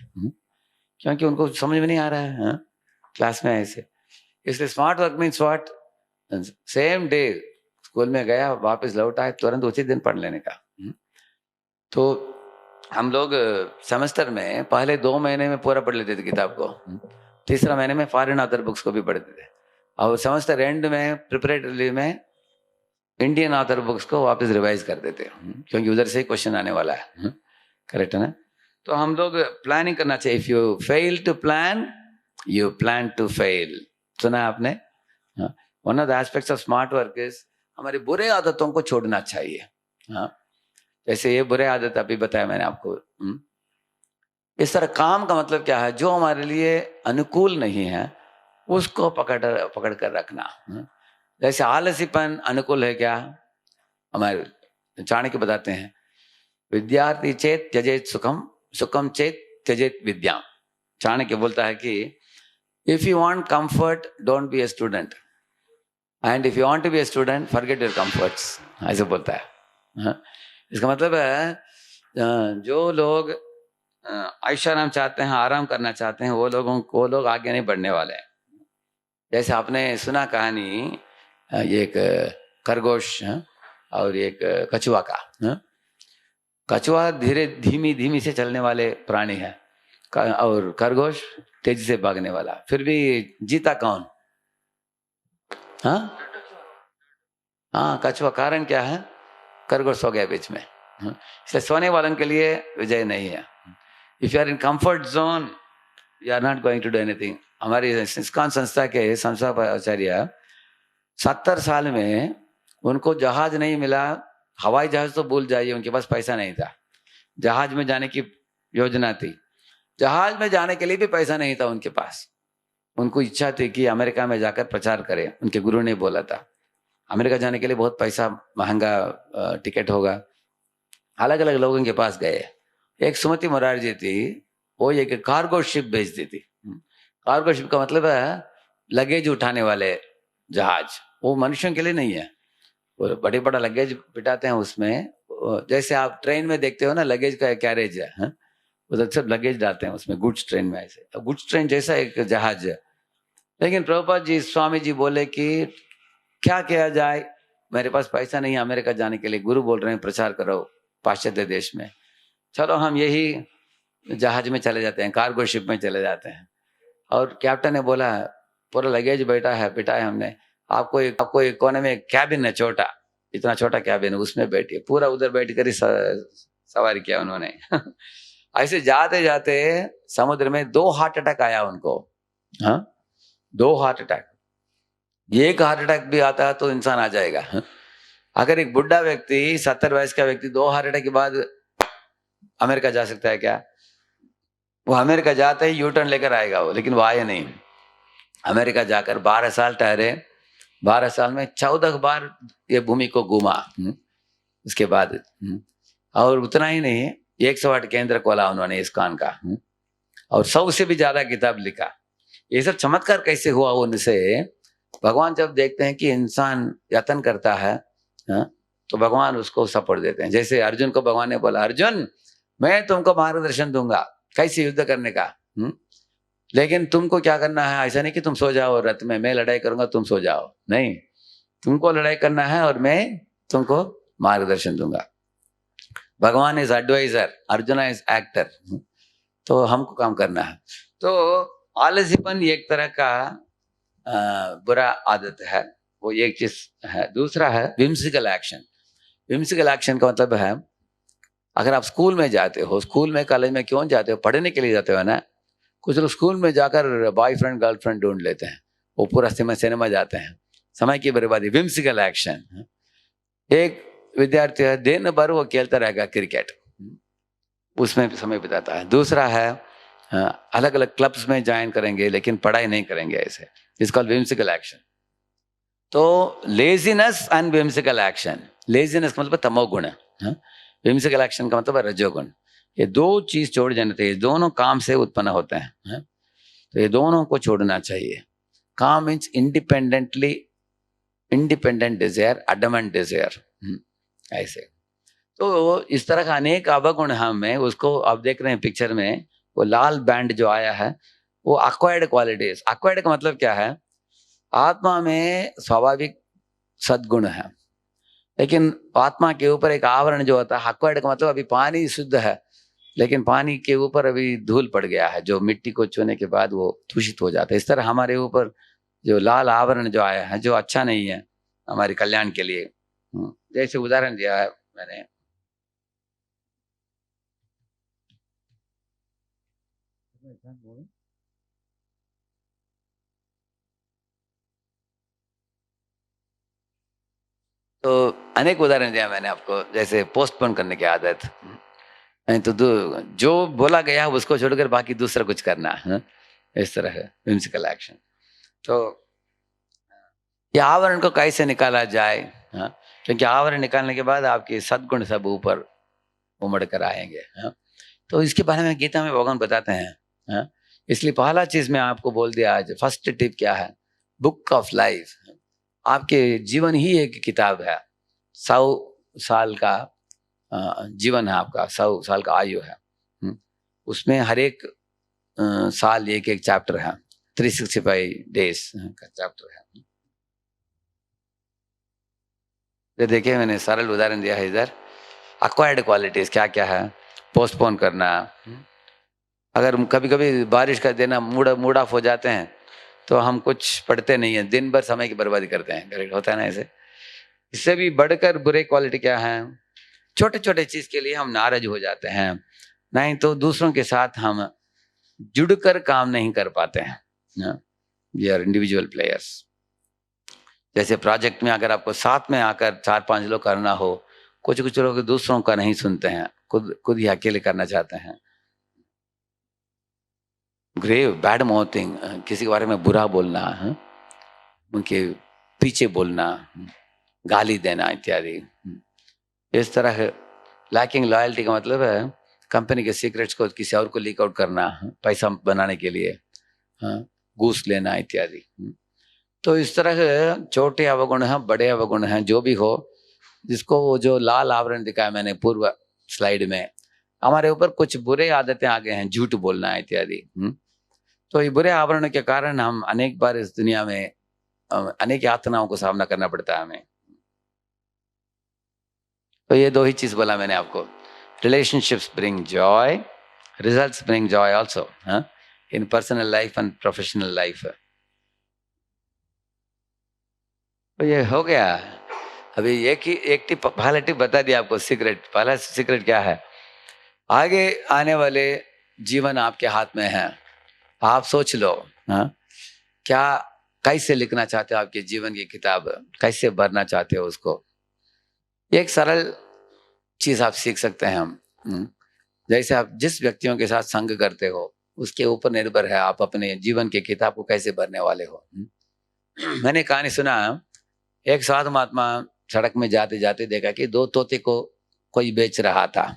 क्योंकि उनको समझ में नहीं आ रहा है, क्लास में ऐसे। इसलिए smart work means what? Same day school में गया, वापस लौट आए, तुरंत उसी दिन पढ़ लेने का। तो हम लोग सेमेस्टर में पहले 2 महीने में पूरा पढ़ लेते थे किताब को, तीसरा महीने में फॉरेन ऑथर बुक्स को भी पढ़ते थे, और सेमेस्टर एंड में प्रिपरेटरी में इंडियन ऑथर बुक्स को वापस रिवाइज करते थे, क्योंकि उधर से ही क्वेश्चन आने वाला है। करेक्ट है ना? तो हम लोग प्लानिंग करना चाहिए। If you fail to plan, you plan to fail. सुना है आपने? One of the aspects of smart work is हमारी बुरे आदतों को छोड़ना चाहिए। हाँ, जैसे ये बुरे आदत अभी बताया मैंने आपको। इस तरह काम का मतलब क्या है? जो हमारे लिए अनुकूल नहीं है उसको पकड़ कर रखना। जैसे आलसीपन अनुकूल है क्या? हमारे चाणक्य बताते हैं, विद्यार्थी चेत त्यजेत सुखम, सुखम चेत त्यजेत विद्याम। चाणक्य बोलता है कि if you want comfort don't be a student, and if you want to be a student forget your comforts, ऐसे बोलता है। इसका मतलब है जो लोग ऐशाराम चाहते हैं, आराम करना चाहते हैं, वो लोग आगे नहीं बढ़ने वाले हैं। जैसे आपने सुना कहानी, एक खरगोश और एक कछुआ का। कछुआ धीमी से चलने वाले प्राणी है, और खरगोश तेजी से भागने वाला। फिर भी जीता कौन? हाँ, कछुआ। कारण क्या है? खरगोश सो गया बीच में। इसलिए सोने वालों के लिए विजय नहीं है। If you are in comfort zone, you are not going to do anything. हमारी इस्कॉन संस्था के संस्थाचार्य 70 साल में उनको जहाज नहीं मिला। हवाई जहाज तो भूल जाइए, उनके पास पैसा नहीं था। जहाज में जाने की योजना थी, जहाज में जाने के लिए भी पैसा नहीं था उनके पास। उनको इच्छा थी कि अमेरिका में जाकर प्रचार करें। उनके गुरु ने बोला था अमेरिका जाने के लिए बहुत पैसा, महंगा टिकट होगा। अलग अलग लोगों के पास गए। एक सुमति मोरारजी थी, वो एक कार्गो शिप भेजती थी। कार्गो शिप का मतलब है लगेज उठाने वाले जहाज। वो मनुष्यों के लिए नहीं है, वो बड़े बड़ा लगेज बिठाते हैं उसमें। जैसे आप ट्रेन में देखते हो ना, लगेज का कैरेज है, उधर सब लगेज डालते हैं उसमें, गुड्स ट्रेन में। ऐसे गुड्स ट्रेन जैसा एक जहाज है। लेकिन प्रभुपाद जी, स्वामी जी बोले कि क्या किया जाए, मेरे पास पैसा नहीं है अमेरिका जाने के लिए। गुरु बोल रहे हैं प्रचार करो पाश्चात्य देश में, चलो हम यही जहाज में चले जाते हैं, कार्गो शिप में चले जाते हैं। और कैप्टन ने बोला पूरा लगेज बिठा है हमने, आपको एक कोने में कैबिन है, छोटा, इतना छोटा कैबिन है, उसमें बैठिए। पूरा उधर बैठ कर ही सवारी किया उन्होंने। ऐसे जाते जाते समुद्र में 2 हार्ट अटैक आया उनको। 2 हार्ट अटैक। एक हार्ट अटैक भी आता है तो इंसान आ जाएगा। अगर एक बुढ़ा व्यक्ति, 70 वर्ष का व्यक्ति 2 हार्ट अटैक के बाद अमेरिका जा सकता है क्या? वो अमेरिका जाते ही यू टर्न लेकर आएगा वो, लेकिन वो आया नहीं। अमेरिका जाकर 12 साल ठहरे। 12 साल में 14 बार ये भूमि को घूमा उसके बाद। और उतना ही नहीं, 108 केंद्र खोला उन्होंने इस्कॉन का, और 100 से भी ज्यादा किताब लिखा। ये सब चमत्कार कैसे हुआ उनसे? भगवान जब देखते हैं कि इंसान यत्न करता है, तो भगवान उसको सपोर्ट देते हैं। जैसे अर्जुन को भगवान ने बोला, अर्जुन मैं तुमको मार्गदर्शन दूंगा कैसे युद्ध करने का, लेकिन तुमको क्या करना है? ऐसा नहीं कि तुम सो जाओ रथ में, मैं लड़ाई करूंगा तुम सो जाओ, नहीं, तुमको लड़ाई करना है और मैं तुमको मार्गदर्शन दूंगा। Bhagwan is adviser, Arjun is actor, तो हमको काम करना है। तो आलसीपन एक तरह का बुरा आदत है, वो एक चीज है। दूसरा है विम्सिकल एक्शन। विम्सिकल एक्शन का मतलब है, अगर आप स्कूल में जाते हो, स्कूल में कॉलेज में क्यों जाते हो? पढ़ने के लिए जाते हो ना। कुछ लोग स्कूल में जाकर बॉयफ्रेंड गर्लफ्रेंड ढूंढ लेते हैं, वो पूरा सिनेमा जाते हैं, समय की बर्बादी, विम्सिकल एक्शन। एक विद्यार्थी है, दिन भर वो खेलता रहेगा क्रिकेट, उसमें समय बिताता है। दूसरा है अलग अलग क्लब्स में ज्वाइन करेंगे लेकिन पढ़ाई नहीं करेंगे, ऐसे, इट्स कॉल्ड विम्सिकल एक्शन। तो laziness and whimsical action, laziness का मतलब तमोगुण है, विम्सिकल एक्शन का मतलब रजोगुण। ये 2 चीज छोड़ जाने चाहिए, दोनों काम से उत्पन्न होते हैं, तो ये दोनों को छोड़ना चाहिए। काम मीन्स इंडिपेंडेंट डिजायर, अडमेंट डिजायर, ऐसे। तो इस तरह का अनेक अवगुण हमें, उसको आप देख रहे हैं पिक्चर में, वो लाल बैंड जो आया है वो अक्वायर्ड क्वालिटीज। अक्वायर्ड का मतलब क्या है? आत्मा में स्वाभाविक सद्गुण है, लेकिन आत्मा के ऊपर एक आवरण जो होता है, अक्वायर्ड का मतलब अभी पानी शुद्ध है, लेकिन पानी के ऊपर अभी धूल पड़ गया है, जो मिट्टी को छूने के बाद वो दूषित हो जाता है। इस तरह हमारे ऊपर जो लाल आवरण जो आया है, जो अच्छा नहीं है हमारे कल्याण के लिए। जैसे उदाहरण दिया है मैंने, तो अनेक उदाहरण दिया मैंने आपको, जैसे पोस्टपोन करने की आदत, नहीं तो जो बोला गया उसको छोड़कर बाकी दूसरा कुछ करना है, इस तरह है whimsical एक्शन। तो ये आवरण को कैसे निकाला जाए, हाँ? क्योंकि आवरण निकालने के बाद आपके सद्गुण सब ऊपर उमड़ कर आएंगे, हाँ? तो इसके बारे में गीता में भगवान बताते हैं, हाँ? इसलिए पहला चीज मैं आपको बोल दिया आज, फर्स्ट टिप क्या है, बुक ऑफ लाइफ। आपके जीवन ही एक किताब है, 100 साल का जीवन है आपका, 100 साल का आयु है। उसमें हर एक साल एक एक चैप्टर है, 365 डेज का चैप्टर है। ये देखिए मैंने सरल उदाहरण दिया है इधर, अक्वायर्ड क्वालिटीज क्या क्या है, पोस्टपोन करना। अगर कभी कभी बारिश का दिन मूड ऑफ हो जाते हैं तो हम कुछ पढ़ते नहीं है, दिन भर समय की बर्बादी करते हैं, करेक्ट होता है ना ऐसे। इससे भी बढ़कर बुरे क्वालिटी क्या है, छोटे छोटे चीज के लिए हम नाराज हो जाते हैं, नहीं तो दूसरों के साथ हम जुड़कर काम नहीं कर पाते हैं। We are individual players. जैसे प्रोजेक्ट में अगर आपको साथ में आकर 4-5 लोग करना हो, कुछ कुछ लोग दूसरों का नहीं सुनते हैं, खुद ही अकेले करना चाहते हैं। ग्रेव बैड माउथिंग, किसी के बारे में बुरा बोलना, उनके पीछे बोलना, गाली देना इत्यादि। इस तरह लैकिंग लॉयल्टी का मतलब है कंपनी के सीक्रेट्स को किसी और को लीक आउट करना, पैसा बनाने के लिए, घूस लेना इत्यादि। तो इस तरह छोटे अवगुण हैं, बड़े अवगुण हैं, जो भी हो, जिसको वो जो लाल आवरण दिखाया मैंने पूर्व स्लाइड में, हमारे ऊपर कुछ बुरे आदतें आ गए हैं, झूठ बोलना इत्यादि। तो ये बुरे आवरण के कारण हम अनेक बार इस दुनिया में अनेक यातनाओं को सामना करना पड़ता है हमें। तो ये दो ही चीज बोला मैंने आपको, relationships bring Joy, results bring Joy also, in personal life and professional life. तो ये हो गया। अभी एक टिप, पहला टिप बता दिया आपको, सीक्रेट। पहला सीक्रेट क्या है, आगे आने वाले जीवन आपके हाथ में है, आप सोच लो, क्या कैसे लिखना चाहते हो, आपके जीवन की किताब कैसे भरना चाहते हो उसको। एक सरल चीज आप सीख सकते हैं हम, जैसे आप जिस व्यक्तियों के साथ संग करते हो उसके ऊपर निर्भर है आप अपने जीवन की किताब को कैसे भरने वाले हो। मैंने कहानी सुना, एक साधु महात्मा सड़क में जाते जाते देखा कि 2 तोते को कोई बेच रहा था।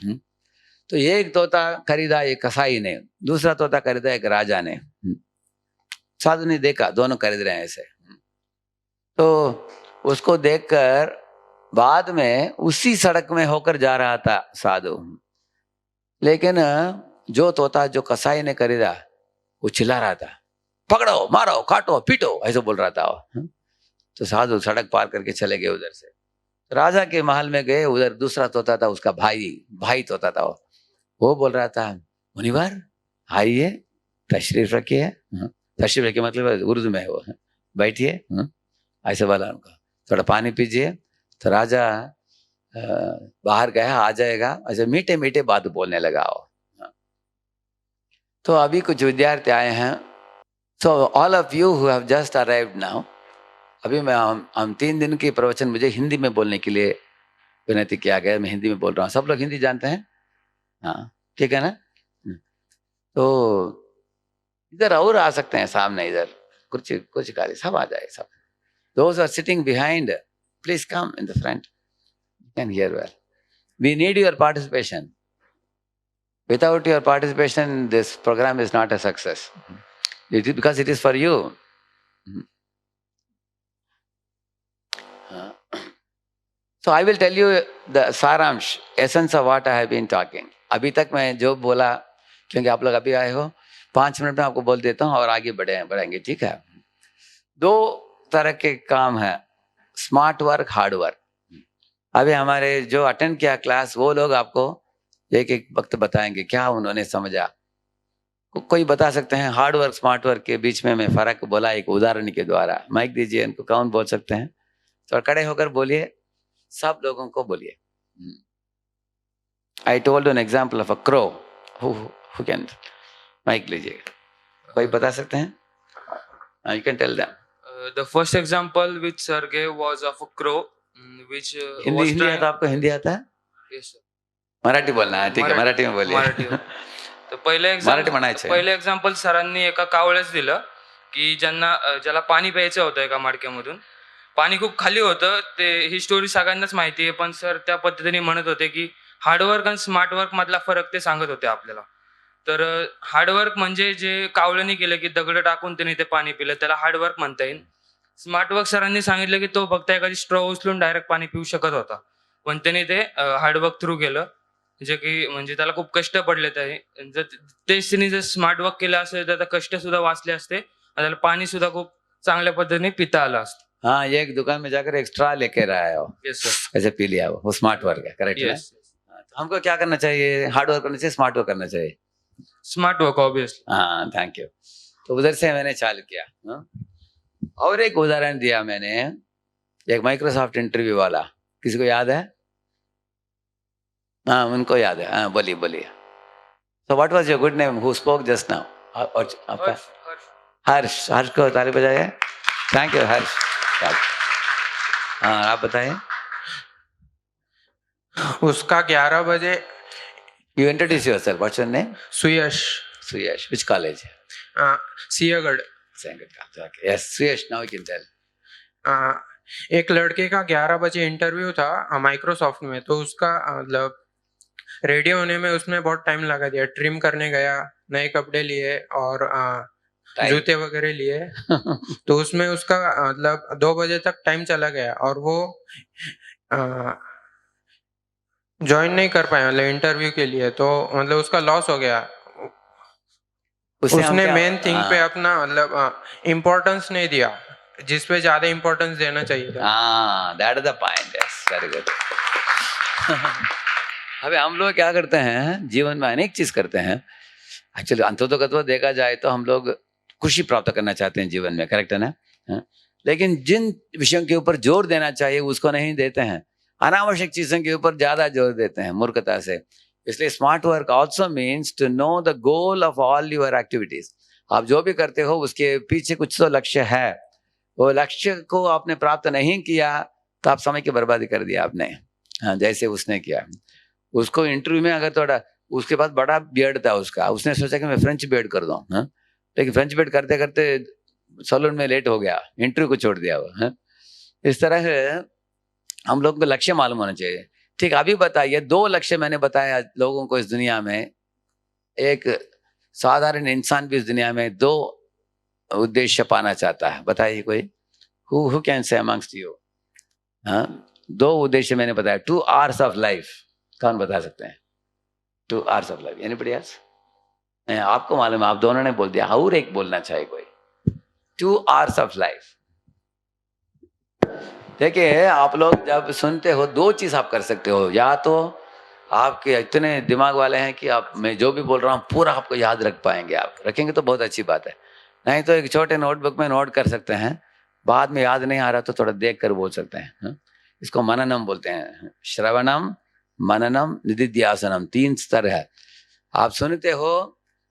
तो एक तोता खरीदा एक कसाई ने, दूसरा तोता खरीदा एक राजा ने। साधु ने देखा दोनों खरीद रहे हैं ऐसे, तो उसको देखकर बाद में उसी सड़क में होकर जा रहा था साधु, लेकिन जो तोता जो कसाई ने खरीदा वो चिल्ला रहा था, पकड़ो मारो काटो पीटो, ऐसे बोल रहा था वो। तो साधु सड़क पार करके चले गए उधर से, राजा के महल में गए, उधर दूसरा तोता था, उसका भाई तोता था वो बोल रहा था, मुनिवर आइए तशरीफ रखिए। तशरीफ रखिए मतलब उर्दू में वो, बैठिए, ऐसे बोला उनका, थोड़ा पानी पीजिए। तो राजा बाहर गया, आ जाएगा, ऐसे मीठे मीठे बात बोलने लगा वो। तो अभी कुछ विद्यार्थी आए हैं, so all of you who have just arrived now, अभी मैं हम 3 दिन की प्रवचन मुझे हिंदी में बोलने के लिए विनती किया गया, मैं हिंदी में बोल रहा हूँ, सब लोग हिंदी जानते हैं, हाँ ठीक है ना। तो इधर और आ सकते हैं सामने, इधर कुछ कार्य सब आ जाए सब। Those are sitting behind, please come in the front, you can hear well. We need your participation. Without your participation this program is not a success, because it is for you. So I will tell you the saransh, essence of what I have been talking. अभी तक मैं जो बोला, क्योंकि आप लोग अभी आए हो, 5 मिनट में आपको बोल देता हूँ और आगे बढ़ेंगे, ठीक है। 2 तरह के काम है, स्मार्ट वर्क, हार्ड वर्क। अभी हमारे जो अटेंड किया क्लास वो लोग आपको एक एक वक्त बताएंगे क्या उन्होंने समझा। कोई बता सकते हैं हार्ड वर्क स्मार्ट वर्क के बीच में मैं फर्क बोला एक उदाहरण के द्वारा। माइक दीजिए इनको, कौन बोल सकते हैं? तो खड़े होकर बोलिए, सब लोगों को बोलिए। I told an example of a crow. Who can? Mic लीजिए, कोई बता सकते हैं? You can tell them. The first example which sir gave was of a crow, which Hindi was Hindi trying. आता आपको? हिंदी आता है? Yes, sir. मराठी बोलना है, ठीक है, मराठी में बोलिए। मराठी. तर पहिले मराठी म्हणायचं आहे. पहिले एक्झाम्पल सरांनी एका कावळ्याच दिलं की ज्याला पाणी प्यायचं होतं एका मडक्यामधून. पाणी खूप खाली होतं. ते ही स्टोरी सगळ्यांनाच माहिती आहे, पण सर त्या पद्धतीने म्हणत होते की हार्डवर्क आणि स्मार्ट वर्क मधला फरक ते सांगत होते आपल्याला. तर हार्डवर्क म्हणजे जे कावळ्याने केलं की दगड टाकून त्याने ते पाणी पिलं, त्याला हार्डवर्क म्हणता येईल. स्मार्ट वर्क सरांनी सांगितलं की तो फक्त एखादी स्ट्रॉ उचलून डायरेक्ट पाणी पिऊ शकत होता, पण त्याने ते हार्डवर्क थ्रू केलं, जे की म्हणजे त्याला खूप कष्ट पडले. जर तेच त्यांनी जर स्मार्ट वर्क केलं असेल तर कष्ट सुद्धा वाचले असते आणि त्याला पाणी सुद्धा खूप चांगल्या पद्धतीने पिता आलं असतं. हाँ, ये एक दुकान में जाकर एक्स्ट्रा लेके आया हो, येस सर. ऐसे पी लिया वो स्मार्ट वर्क है, करेक्ट है? येस. तो हमको क्या करना चाहिए? हार्ड वर्क करना चाहिए, स्मार्ट वर्क करना चाहिए? Smart work obviously. हाँ, थैंक यू। तो उधर से मैंने चालू किया। हाँ? और एक उदाहरण दिया मैंने, एक माइक्रोसॉफ्ट इंटरव्यू वाला, किसी को याद है? हाँ, उनको याद है। हाँ, बोलिए बोलिए। So what was your good name? Who spoke just now? और आपका? हर्ष। हर्ष को ताली बजाइए। थैंक यू हर्ष। हाँ, आप बताइए। उसका 11 बजे. You introduce yourself. What's your name? Suyash. Suyash. Which college? Sinhagad. Okay. Yes, Suyash. Now you can tell. एक लड़के का 11 बजे इंटरव्यू था माइक्रोसॉफ्ट में, तो उसका मतलब रेडी होने में उसने बहुत टाइम लगा दिया. ट्रिम करने गया, नए कपड़े लिए और जूते वगैरह लिए. तो उसमें उसका मतलब 2 बजे तक टाइम चला गया और वो ज्वाइन नहीं कर पाया मतलब इंटरव्यू के लिए. तो मतलब उसका लॉस हो गया. उसने मेन थिंग पे अपना मतलब इम्पोर्टेंस नहीं दिया, जिस पे ज्यादा इम्पोर्टेंस देना चाहिए था. हाँ, that is the point. Yes, very good. अबे हम लोग क्या करते हैं जीवन में? अनेक चीज करते हैं. एक्चुअली अंततोगत्वा देखा जाए तो हम लोग खुशी प्राप्त करना चाहते हैं जीवन में, करेक्ट है ना? हाँ? लेकिन जिन विषयों के ऊपर जोर देना चाहिए उसको नहीं देते हैं. अनावश्यक चीजों के ऊपर ज्यादा जोर देते हैं मूर्खता से. इसलिए smart work also means to know the goal of all your activities. आप जो भी करते हो उसके पीछे कुछ तो लक्ष्य है. वो लक्ष्य को आपने प्राप्त नहीं किया तो आप समय की बर्बादी कर दिया आपने. हाँ, जैसे उसने किया. उसको इंटरव्यू में अगर थोड़ा, उसके पास बड़ा बियर्ड था उसका, उसने सोचा कि मैं फ्रेंच बियर्ड कर दूं. हाँ? लेकिन फ्रेंच बियर्ड करते करते सैलून में लेट हो गया, इंटरव्यू को छोड़ दिया वो. हाँ? इस तरह से हम लोग को लक्ष्य मालूम होना चाहिए. ठीक, अभी बताइए 2 लक्ष्य मैंने बताया लोगों को इस दुनिया में. एक साधारण इंसान भी इस दुनिया में 2 उद्देश्य पाना चाहता है. बताइए कोई, who can say amongst you? हाँ, 2 उद्देश्य मैंने बताया. 2 hours ऑफ लाइफ. कौन बता सकते हैं? 2 hours of life. Anybody else? आपको मालूम है, आप दोनों ने बोल दिया. और एक बोलना चाहिए कोई. 2 hours ऑफ लाइफ. देखिए, आप लोग जब सुनते हो 2 चीज आप कर सकते हो. या तो आपके इतने दिमाग वाले हैं कि आप, मैं जो भी बोल रहा हूँ पूरा आपको याद रख पाएंगे. आप रखेंगे तो बहुत अच्छी बात है. नहीं तो एक छोटे नोटबुक में नोट कर सकते हैं, बाद में याद नहीं आ रहा तो थोड़ा देख कर बोल सकते हैं. इसको मननम बोलते हैं. श्रवणम, मननम, निधिध्यासनम, 3 स्तर है. आप सुनते हो.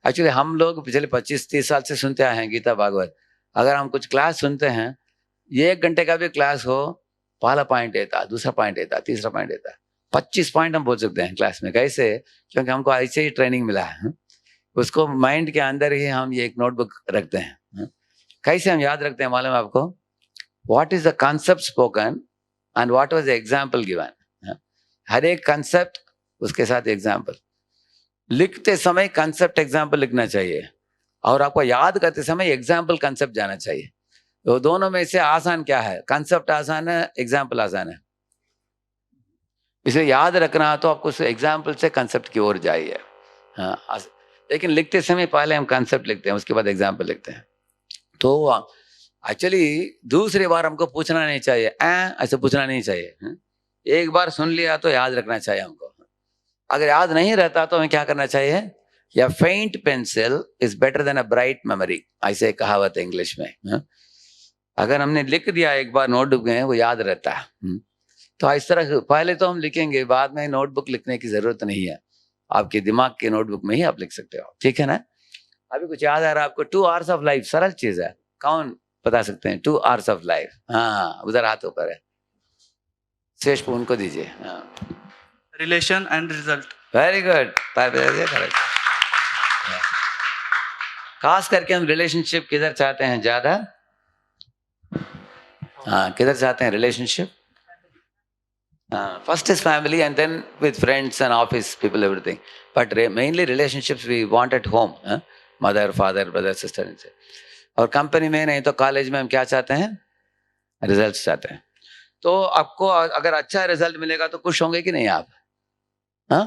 एक्चुअली हम लोग पिछले 25-30 साल से सुनते आए हैं गीता भागवत. अगर हम कुछ क्लास सुनते हैं, 1 घंटे का भी क्लास हो, पहला पॉइंट येता, दूसरा पॉइंट येता, तीसरा पॉइंट येता, 25 पॉइंट हम बोल सकते हैं क्लास में. कैसे? क्योंकि हमको ऐसे ही ट्रेनिंग मिला है. उसको माइंड के अंदर ही हम ये एक नोटबुक रखते हैं. कैसे हम याद रखते हैं मालूम है आपको? What is the concept spoken and what was the example given. हर एक कॉन्सेप्ट उसके साथ एग्जांपल. लिखते समय कॉन्सेप्ट एग्जांपल लिखना चाहिए और आपको याद करते समय एग्जांपल कॉन्सेप्ट जाना चाहिए. तो दोनों में से आसान क्या है? कॉन्सेप्ट आसान है, एग्जांपल आसान है. इसे याद रखना तो आपको एग्जांपल से कॉन्सेप्ट की ओर जाइए. हाँ, लेकिन लिखते समय पहले हम कॉन्सेप्ट लिखते हैं, उसके बाद एग्जांपल लिखते हैं. तो एक्चुअली दूसरी बार हमको पूछना नहीं चाहिए, ऐसे पूछना नहीं चाहिए. एक बार सुन लिया तो याद रखना चाहिए हमको। अगर याद नहीं रहता तो हमें क्या करना चाहिए? या फेंट pencil is better than a bright memory, ऐसे कहावत है इंग्लिश में। अगर हमने लिख दिया एक बार नोटबुक में, वो याद रहता है। तो इस तरह पहले तो हम लिखेंगे, बाद में नोटबुक लिखने की जरूरत नहीं है, आपके दिमाग के नोटबुक में ही आप लिख सकते हो, ठीक है ना? अभी कुछ याद आ रहा है आपको? 2 hours ऑफ लाइफ, सरल चीज है, कौन बता सकते हैं? 2 hours ऑफ लाइफ, हाँ उधर हाथ ऊपर है, शेष को उनको दीजिए। हाँ relation and result. Very good, खास करके हम रिलेशनशिप किधर चाहते हैं ज्यादा? हाँ किधर चाहते हैं relationship? First is family and then with friends and office people, everything. But mainly relationships we want at home, mother, father, brother, sister. और कंपनी में नहीं तो कॉलेज में हम क्या चाहते हैं? रिजल्ट्स चाहते हैं। तो आपको अगर अच्छा रिजल्ट मिलेगा तो खुश होंगे कि नहीं आप? हाँ,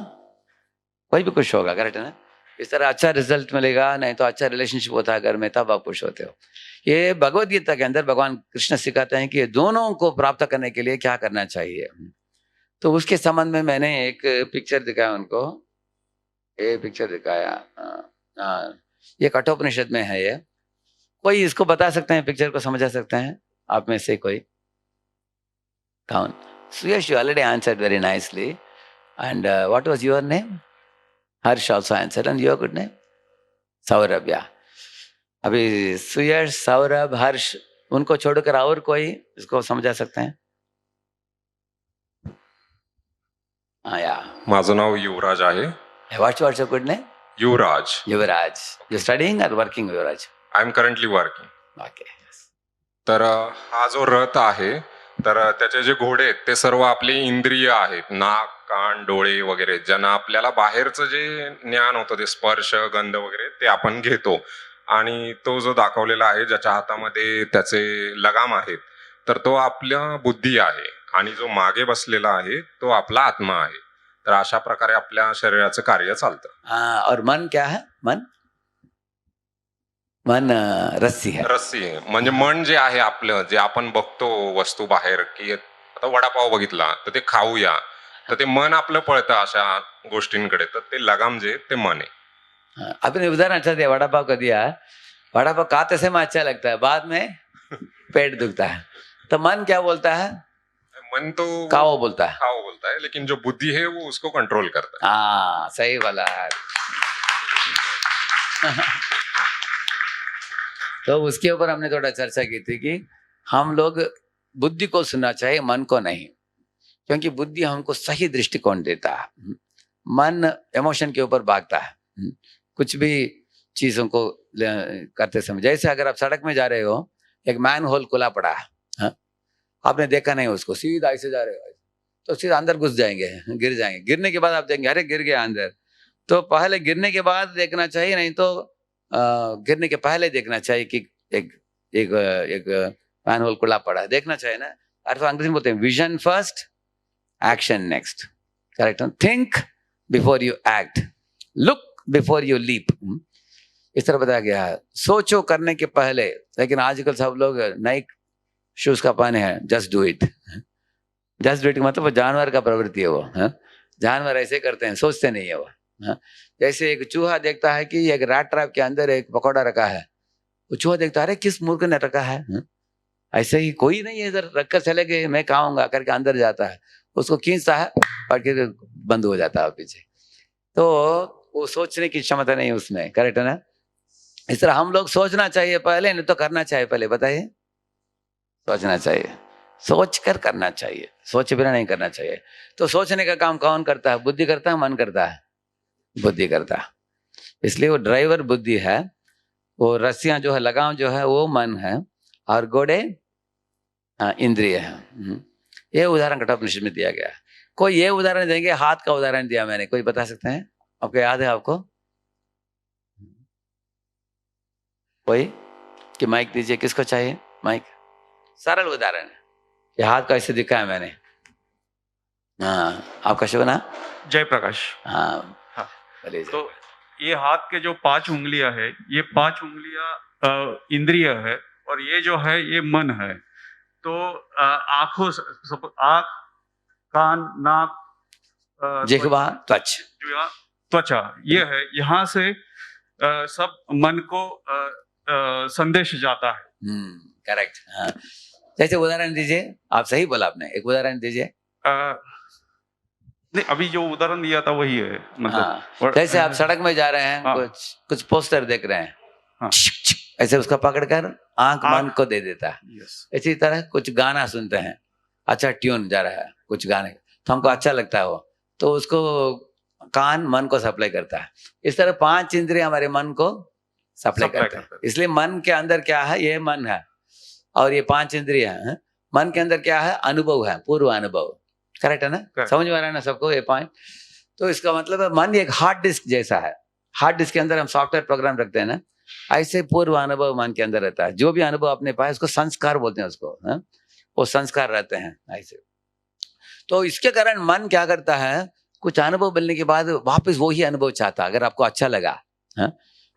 कोई भी खुश होगा, करेक्ट है ना? इस तरह अच्छा रिजल्ट मिलेगा, नहीं तो अच्छा रिलेशनशिप होता है घर में, तब आप खुश होते हो। ये भगवद गीता के अंदर भगवान कृष्ण सिखाते हैं कि ये दोनों को प्राप्त करने के लिए क्या करना चाहिए। तो उसके संबंध में मैंने एक पिक्चर दिखाया उनको, ये पिक्चर दिखाया। ये कठोपनिषद में है। ये कोई इसको बता सकते हैं, पिक्चर को समझा सकते हैं आप में से कोई? कौन? सुयश, you already answered very nicely. And what was your name? Harsh also answered. And your good name? Saurabh. या अभी सुयश, सौरभ, हर्ष, उनको छोड़कर और कोई इसको समझा सकते हैं? हाँ या माझं नाव युवराज आहे. What's your good name? Yuvraj. Yuvraj. You studying or working, Yuvraj? I am currently working. Okay. तर हा जो रथ आहे, तर त्याचे जे घोडे आहेत ते सर्व आपली इंद्रिय आहेत, नाक, कान, डोळे वगैरे, ज्यांना आपल्याला बाहेरचं जे ज्ञान होतं ते स्पर्श, गंध वगैरे ते आपण घेतो. आणि तो जो दाखवलेला आहे ज्याच्या हातामध्ये त्याचे लगाम आहेत, तर तो आपल्या बुद्धी आहे आणि जो मागे बसलेला आहे तो आपला आत्मा आहे. तर अशा प्रकारे आपल्या शरीराचं कार्य चालतं. और मन क्या है? मन रस्सी है. रस्सी आहे. म्हणजे मन जे आहे आपलं, जे आपण बघतो वस्तू बाहेर, की आता वडापाव बघितला तर ते खाऊया, तर ते मन आपलं पळतं अशा गोष्टींकडे, तर ते लगाम जे ते मन आहे. आपने उदाहरण अच्छा दिया, वड़ा पाव का दिया। वड़ा पाव खाते समय अच्छा लगता है, बाद में पेट दुखता है, तो मन क्या बोलता है? मन तो खाओ बोलता है। खाओ बोलता है, लेकिन जो बुद्धि है वो उसको कंट्रोल करता है. हाँ सही बोला। तो उसके ऊपर हमने थोड़ा चर्चा की थी कि हम लोग बुद्धि को सुनना चाहिए, मन को नहीं, क्योंकि बुद्धि हमको सही दृष्टिकोण देता है, मन इमोशन के ऊपर भागता है। कुछ भी चीजों को करते समय, जैसे अगर आप सड़क में जा रहे हो, एक मैन होल खुला पड़ा है, आपने देखा नहीं उसको, सीधा ऐसे जा रहे हो तो सीधा अंदर घुस जाएंगे, गिर जाएंगे। गिरने के बाद आप देखेंगे अरे गिर गया अंदर। तो पहले गिरने के बाद देखना चाहिए, नहीं तो गिरने के पहले देखना चाहिए कि एक मैन होल खुला पड़ा है, देखना चाहिए ना। अर्थात अंग्रेजी में बोलते हैं vision first, action next, correct? Think before you act, look before you leap, इस तरह बताया गया है। सोचो करने के पहले, लेकिन आजकल सब लोग नाइक शूज का पहने हैं, just do it. Just do it मतलब वो जानवर का प्रवृत्ति है वो, जानवर ऐसे करते हैं, सोचते नहीं है वो। जैसे एक चूहा देखता है कि एक रैट ट्रैप के अंदर एक पकौड़ा रखा है, वो चूहा देखता है अरे किस मूर्ख ने रखा है, ऐसे ही कोई नहीं है इधर रखकर चले गए, मैं खाऊंगा करके अंदर जाता है, उसको खींचता है और फिर बंद हो जाता है पीछे। तो वो सोचने की क्षमता नहीं उसमें, करेक्ट है ना? इस तरह हम लोग सोचना चाहिए पहले, नहीं तो करना चाहिए पहले। बताइए, सोचना चाहिए, सोच कर करना चाहिए, सोचे बिना नहीं करना चाहिए। तो सोचने का काम कौन करता है? बुद्धि करता है, मन करता है? बुद्धि करता है। इसलिए वो ड्राइवर बुद्धि है, वो रस्सियां जो है, लगाम जो है वो मन है, और घोड़े इंद्रिय है। ये उदाहरण कठोपनिषद में दिया गया है। कोई ये उदाहरण देंगे? हाथ का उदाहरण दिया मैंने, कोई बता सकते हैं? आपको याद है आपको कोई? कि माइक दीजिए, किसको चाहिए माइक? सरल उदाहरण है, ये हाथ का ऐसे दिखा है मैंने। हाँ, आपका शुभ नाम? जयप्रकाश। हाँ, तो ये हाथ के जो 5 उंगलियां है, ये 5 उंगलियां इंद्रिय है, और ये जो है ये मन है। तो आंख कान, नाक, जिह्वा, त्वच। जिह्वा, त्वचा, ये है, यहाँ से सब मन को संदेश जाता है। करेक्ट। हाँ, जैसे उदाहरण दीजिए, आप सही बोला आपने, एक उदाहरण दीजिए। नहीं, अभी जो उदाहरण दिया था वही है, मतलब हाँ, जैसे आप सड़क में जा रहे हैं, हाँ। कुछ पोस्टर देख रहे हैं, हाँ। ऐसे उसका पकड़कर आंख मन आंख- को दे देता है। यस, इसी तरह कुछ गाना सुनते हैं, अच्छा ट्यून जा रहा है कुछ गाने, तो हमको अच्छा लगता है वो, तो उसको कान मन को सप्लाई करता है। इस तरह 5 इंद्रिय हमारे मन को सप्लाई करते हैं। इसलिए मन के अंदर क्या है, ये मन है, और ये 5 इंद्रिय हैं। मन के अंदर क्या है, अनुभव है, पूर्व अनुभव। करेक्ट है ना? Correct. समझ में आ रहा है ना सबको ये पॉइंट? तो इसका मतलब है मन एक हार्ड डिस्क जैसा है। हार्ड डिस्क के अंदर हम सॉफ्टवेयर प्रोग्राम रखते हैं ना, ऐसे पूर्व अनुभव मन के अंदर रहता है। जो भी अनुभव आपने पाया उसको संस्कार बोलते हैं उसको, है? वो संस्कार रहते हैं ऐसे। तो इसके कारण मन क्या करता है, कुछ अनुभव मिलने के बाद वापस वही अनुभव चाहता है। अगर आपको अच्छा लगा, है?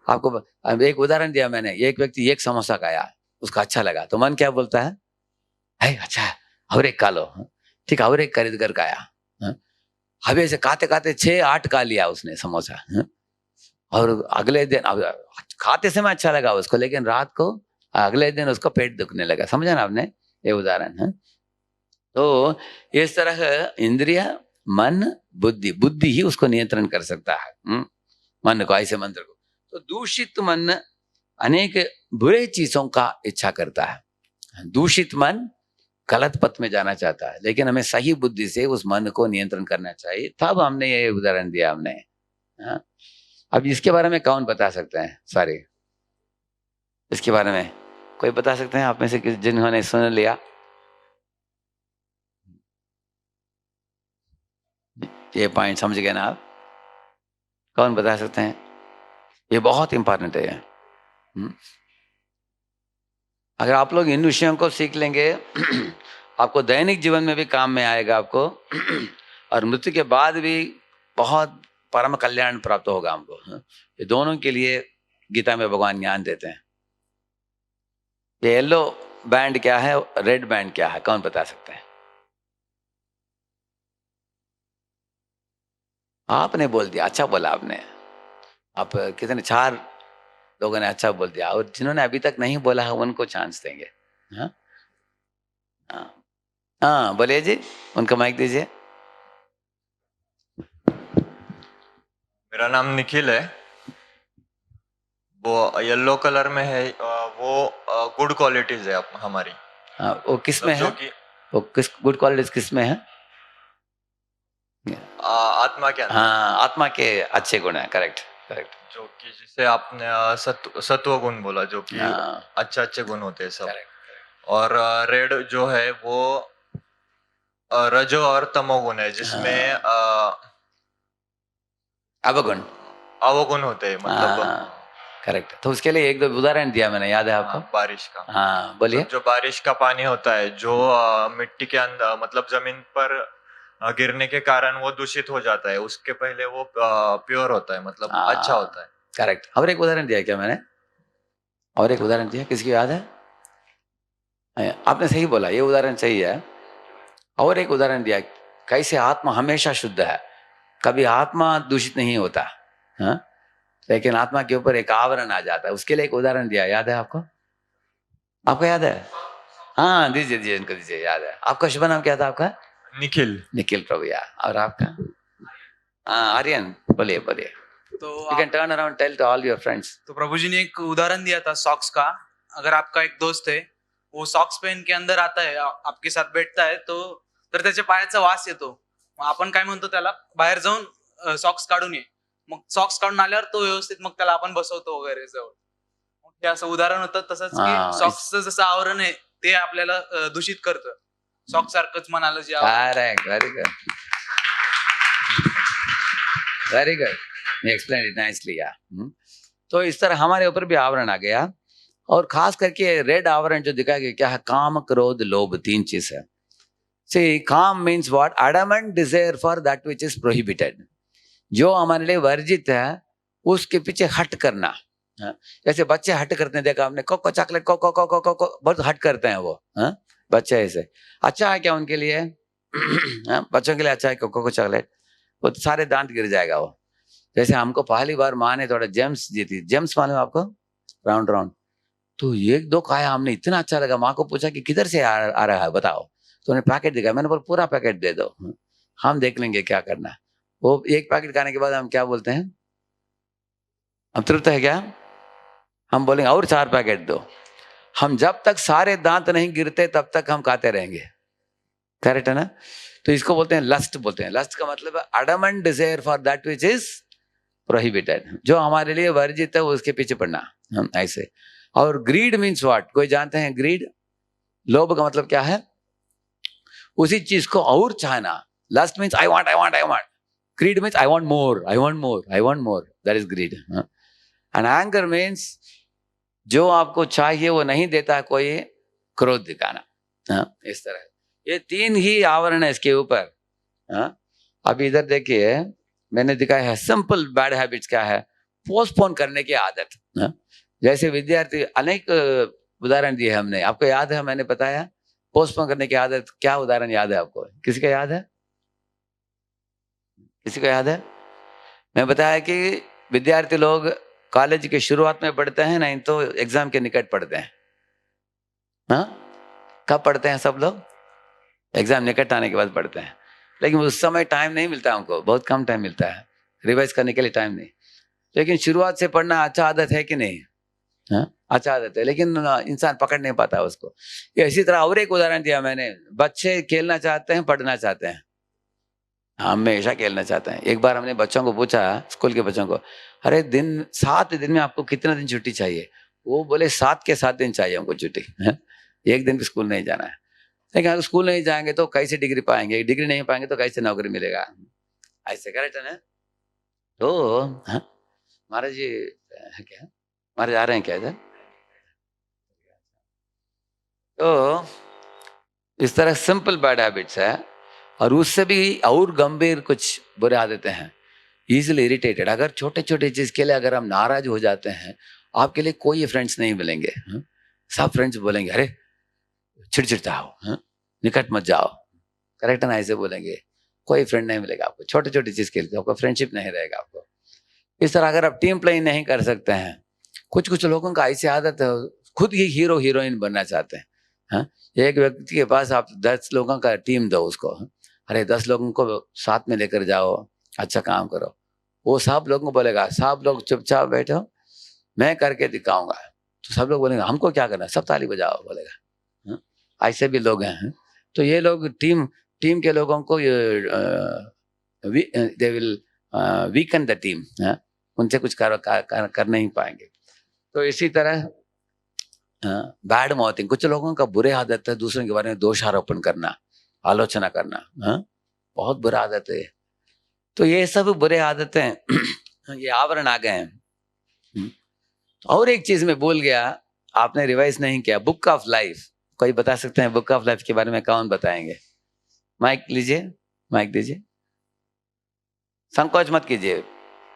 आपको अब एक उदाहरण दिया मैंने, एक व्यक्ति एक समोसा खाया, उसका अच्छा लगा, तो मन क्या बोलता है, अच्छा है, और एक खा लो। ठीक है, और एक खरीद कर खाया, अभी ऐसे खाते खाते 6-8 खा लिया उसने समोसा, और अगले दिन खाते समय अच्छा लगा उसको, लेकिन रात को अगले दिन उसको पेट दुखने लगा। समझा ना आपने ये उदाहरण है? तो इस तरह इंद्रिय, मन, बुद्धि, बुद्धि ही उसको नियंत्रण कर सकता है मन को, ऐसे मंत्र को। तो दूषित मन अनेक बुरे चीजों का इच्छा करता है। दूषित मन गलत पथ में जाना चाहता है, लेकिन हमें सही बुद्धि से उस मन को नियंत्रण करना चाहिए। तब हमने ये उदाहरण दिया हमने। हाँ? अब इसके बारे में कौन बता सकते हैं? सॉरी, इसके बारे में कोई बता सकते हैं आप में से जिन्होंने सुन लिया? ये पॉइंट समझ गए ना आप? कौन बता सकते हैं? ये बहुत इंपॉर्टेंट है। अगर आप लोग इन विषयों को सीख लेंगे आपको दैनिक जीवन में भी काम में आएगा आपको और मृत्यु के बाद भी बहुत परम कल्याण प्राप्त होगा हमको। ये दोनों के लिए गीता में भगवान ज्ञान देते हैं। ये येलो बैंड क्या है, रेड बैंड क्या है, कौन बता सकते हैं? आपने बोल दिया, अच्छा बोला आपने। आप कितने 4 लोगों ने अच्छा बोल दिया, और जिन्होंने अभी तक नहीं बोला है उनको चांस देंगे। हाँ हाँ, बोलिए जी, उनको माइक दीजिए। मेरा नाम निखिल है। वो येलो कलर में है, वो गुड क्वालिटीज है हमारी। हाँ, वो किस में जो है? कि वो किस गुड क्वालिटीज किस में है? आत्मा के अंदर। हाँ, आत्मा के अच्छे गुण है। Correct correct. जो कि जिसे आपने सत्व गुण बोला, जो कि हाँ, अच्छे गुण होते हैं सब। करेक्ट। और रेड जो है वो रजो और तमोगुण है, जिसमें अवगुण अवगुण होते हैं, मतलब करेक्ट। तो उसके लिए एक दो उदाहरण दिया मैंने, याद है आपको? बारिश का। हाँ, बोलिए। जो बारिश का पानी होता है, जो मिट्टी के अंदर, मतलब जमीन पर गिरने के कारण वो दूषित हो जाता है, उसके पहले वो प्योर होता है, मतलब अच्छा होता है। करेक्ट। और एक उदाहरण दिया क्या मैंने? और एक उदाहरण दिया, किसकी याद है? आपने सही बोला, ये उदाहरण सही है। और एक उदाहरण दिया, कैसे आत्मा हमेशा शुद्ध है, कभी आत्मा दूषित नहीं होता। हाँ, लेकिन आत्मा के ऊपर एक आवरण आ जाता है, उसके लिए एक उदाहरण दिया, याद है आपको? आपको याद है? हाँ, दीजिए दीजिए, इनको दीजिए, याद है। आपका शुभ नाम क्या था आपका? निखिल। निखिल प्रभु यार। और आपका? हाँ, आर्यन, बोलिए बोलिए। तो you can turn around, tell to all your friends. तो प्रभु जी ने एक उदाहरण दिया था सॉक्स का। अगर आपका एक दोस्त है, वो सॉक्स पहन के अंदर आता है, आपके साथ बैठता है, तर त्याच्या पायाचा वास येतो। मग आपण काय म्हणतो त्याला, बाहेर जाऊन सॉक्स काढून ये। मग सॉक्स काढून आल्यावर तो व्यवस्थित मग त्याला आपण बसवतो वगैरे जवळ। मग हे असं उदाहरण होतं। तसंच की सॉक्सचं जसं आवरण आहे ते आपल्याला दूषित करतं, सॉक्स सारखंच मनाला जे correct, very good, very good, you explained it nicely, yeah. तो इस तरह हमारे ऊपर भी आवरण आ गया, और खास करके रेड आवरण जो दिखाया गया क्या है, काम, क्रोध, लोभ, 3 चीज है। See, काम means what? Adamant desire for that which is prohibited. जो हमारे लिए वर्जित है उसके पीछे हट करना। जैसे बच्चे हट करते हैं, देखा आपने, cocoa chocolate, cocoa cocoa cocoa, बहुत हट करते हैं वो। बच्चे ऐसे अच्छा है क्या उनके लिए? हाँ, बच्चों के लिए अच्छा है कोको चॉकलेट, वो तो सारे दांत गिर जाएगा वो। जैसे हमको पहली बार माँ ने थोड़ा जेम्स दी थी, जेम्स मालूम है आपको, राउंड राउंड, तो एक दो खाया हमने, इतना अच्छा लगा। माँ को पूछा कि किधर से आ रहा है बताओ, तो उन्हें पैकेट दिखाया, मैंने बोला पूरा पैकेट दे दो, हम देख लेंगे क्या करना है। वो एक पैकेट खाने के बाद हम क्या बोलते हैं, हम तृप्त है क्या, हम बोलेंगे और 4 पैकेट दो। हम जब तक सारे दांत नहीं गिरते तब तक हम खाते रहेंगे, करेक्ट है ना। तो इसको बोलते हैं लस्ट, बोलते हैं लस्ट का मतलब है adamant desire for that which is prohibited, जो हमारे लिए वर्जित है उसके पीछे पड़ना, हम ऐसे। और ग्रीड मीन्स व्हाट, कोई जानते हैं ग्रीड, लोभ का मतलब क्या है, उसी चीज को और चाहना। Lust means I want I want I want, greed means I want more I want more I want more, that is greed. And anger means जो आपको चाहिए वो नहीं देता कोई, क्रोध दिखाना, इस तरह। ये 3 ही आवरण है इसके ऊपर। अभी इधर देखिए मैंने दिखाया है सिंपल बैड हैबिट्स क्या है, पोस्टपोन करने की आदत। जैसे विद्यार्थी अनेक उदाहरण दिए हमने, आपको याद है मैंने बताया पोस्टपोन करने की आदत, क्या उदाहरण याद है आपको, किसी का याद है, किसी को याद है? मैं बताया कि विद्यार्थी लोग कॉलेज के शुरुआत में पढ़ते हैं, नहीं तो एग्जाम के निकट पढ़ते हैं। कब पढ़ते हैं सब लोग, एग्जाम निकट आने के बाद पढ़ते हैं, लेकिन उस समय टाइम नहीं मिलता हमको, बहुत कम टाइम मिलता है, रिवाइज करने के लिए टाइम नहीं। लेकिन शुरुआत से पढ़ना अच्छा आदत है कि नहीं, अच्छा आदत है, लेकिन इंसान पकड़ नहीं पाता उसको। इसी तरह और एक उदाहरण दिया मैंने, बच्चे खेलना चाहते हैं, पढ़ना चाहते हैं, हमेशा खेलना चाहते हैं। एक बार हमने बच्चों को पूछा, स्कूल के बच्चों को, अरे 7 दिन में आपको कितना दिन छुट्टी चाहिए, वो बोले 7 के 7 दिन चाहिए हमको छुट्टी, एक दिन भी स्कूल नहीं जाना है। लेकिन अगर स्कूल नहीं जाएंगे तो कैसे डिग्री पाएंगे, डिग्री नहीं पाएंगे तो कैसे नौकरी मिलेगा, ऐसे करेक्ट है ना। तो महाराज जी क्या, महाराज आ रहे हैं क्या इधर? तो इस तरह सिंपल बैड हैबिट्स है, और उससे भी और गंभीर कुछ बुरे आदतें हैं। इजिली इरिटेटेड, अगर छोटे छोटे चीज के लिए अगर हम नाराज हो जाते हैं, आपके लिए कोई फ्रेंड्स नहीं मिलेंगे। सब फ्रेंड्स बोलेंगे अरे चिड़चिड़ता हो, निकट मत जाओ, करेक्ट है ना, ऐसे बोलेंगे। कोई फ्रेंड नहीं मिलेगा आपको, छोटे छोटे चीज के लिए आपको फ्रेंडशिप नहीं रहेगा आपको। इस तरह अगर आप टीम प्लेइंग नहीं कर सकते हैं, कुछ कुछ लोगों का ऐसी आदत है, खुद ही हीरो हीरोइन बनना चाहते हैं। एक व्यक्ति के पास आप 10 लोगों का टीम दो उसको, अरे 10 लोगों को साथ में लेकर जाओ, अच्छा काम करो, वो सब लोगों को बोलेगा सब लोग चुपचाप बैठो, मैं करके दिखाऊंगा। तो सब लोग बोलेंगे हमको क्या करना, सब ताली बजाओ बोलेगा। ऐसे भी लोग हैं। तो ये लोग टीम के लोगों को they will weaken the team, उनसे कुछ कर नहीं पाएंगे। तो इसी तरह बैड माउथिंग, कुछ लोगों का बुरे आदत है दूसरों के बारे में दोषारोपण करना, आलोचना करना, बहुत बुरा आदत है। तो ये सब बुरे आदतें ये आवरण आ गए हैं। और एक चीज मैं भूल गया, आपने रिवाइज नहीं किया, बुक ऑफ लाइफ। कोई बता सकते हैं बुक ऑफ लाइफ के बारे में, कौन बताएंगे? माइक लीजिए, माइक दीजिए, संकोच मत कीजिए।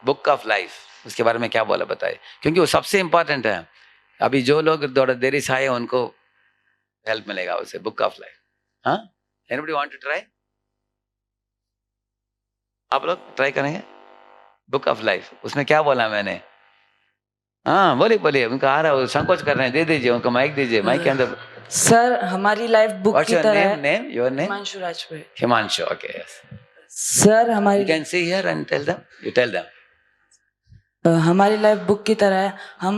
बुक ऑफ लाइफ उसके बारे में क्या बोला बताइए, क्योंकि वो सबसे इंपॉर्टेंट है। अभी जो लोग थोड़ा देरी से आए उनको हेल्प मिलेगा उससे, बुक ऑफ लाइफ। हाँ, एनीबॉडी वांट टू ट्राई? आप लोग ट्राई करेंगे बुक ऑफ लाइफ? उसमें क्या बोला मैंने? हाँ बोलिए बोलिए, उनका आ रहा है, संकोच कर रहे हैं, दे दीजिए उनको, माइक दीजिए, माइक के अंदर। सर हमारी लाइफ बुक What's की your तरह name? Name? Your name? Himanshu Rajput. Himanshu. Okay, yes. Sir You can see here and tell them. You tell them. हमारी लाइफ बुक की तरह है। हम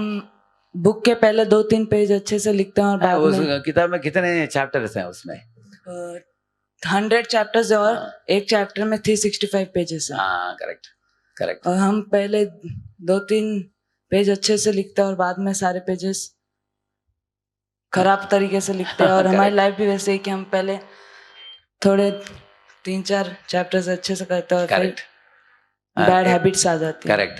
बुक के पहले 2-3 पेज अच्छे से लिखते हैं और बाद उस में किताब में कितने चैप्टर्स हैं उसमें? 100 चैप्टर्स है और एक चैप्टर में 365 पेजेस है। हाँ करेक्ट करेक्ट। और हम पहले 2-3 पेज अच्छे से लिखते हैं और बाद में सारे पेजेस खराब तरीके से लिखते हैं। और हमारी लाइफ भी वैसे ही कि हम पहले थोड़े 3-4 चैप्टर्स अच्छे से करते हैं और फिर बैड हैबिट्स आ जाती है। करेक्ट।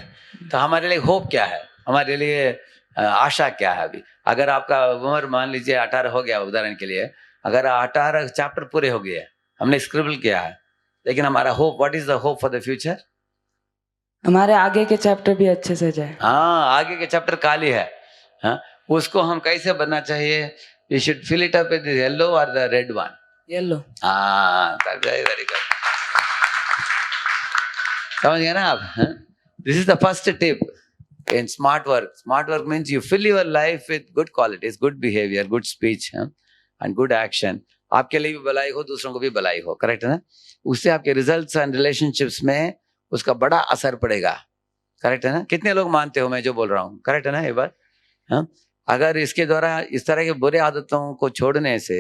तो हमारे लिए होप क्या है, हमारे लिए आशा क्या है? अभी अगर आपका उम्र मान लीजिए 18 हो गया, उदाहरण के लिए अगर 18 चैप्टर पूरे हो गए, हमने स्क्रिबल किया है, लेकिन हमारा hope, what is the hope for the future? हमारे आगे के चैप्टर भी अच्छे से जाए। हाँ, आगे के चैप्टर खाली है। हाँ, उसको हम कैसे बनना चाहिए? You should fill it up with yellow और द रेड वन। येलो। हाँ, वेरी गुड। समझ गए ना आप? This is the first tip in smart work. Smart work means you fill your life with good qualities, good behaviour, good speech and good action. आपके लिए भी भलाई हो, दूसरों को भी भलाई हो. करेक्ट है ना? उससे आपके रिजल्ट्स एंड रिलेशनशिप्स में उसका बड़ा असर पड़ेगा. करेक्ट है ना? कितने लोग मानते हो मैं जो बोल रहा हूँ? करेक्ट है ना? एक बार अगर इसके द्वारा इस तरह के बुरे आदतों को छोड़ने से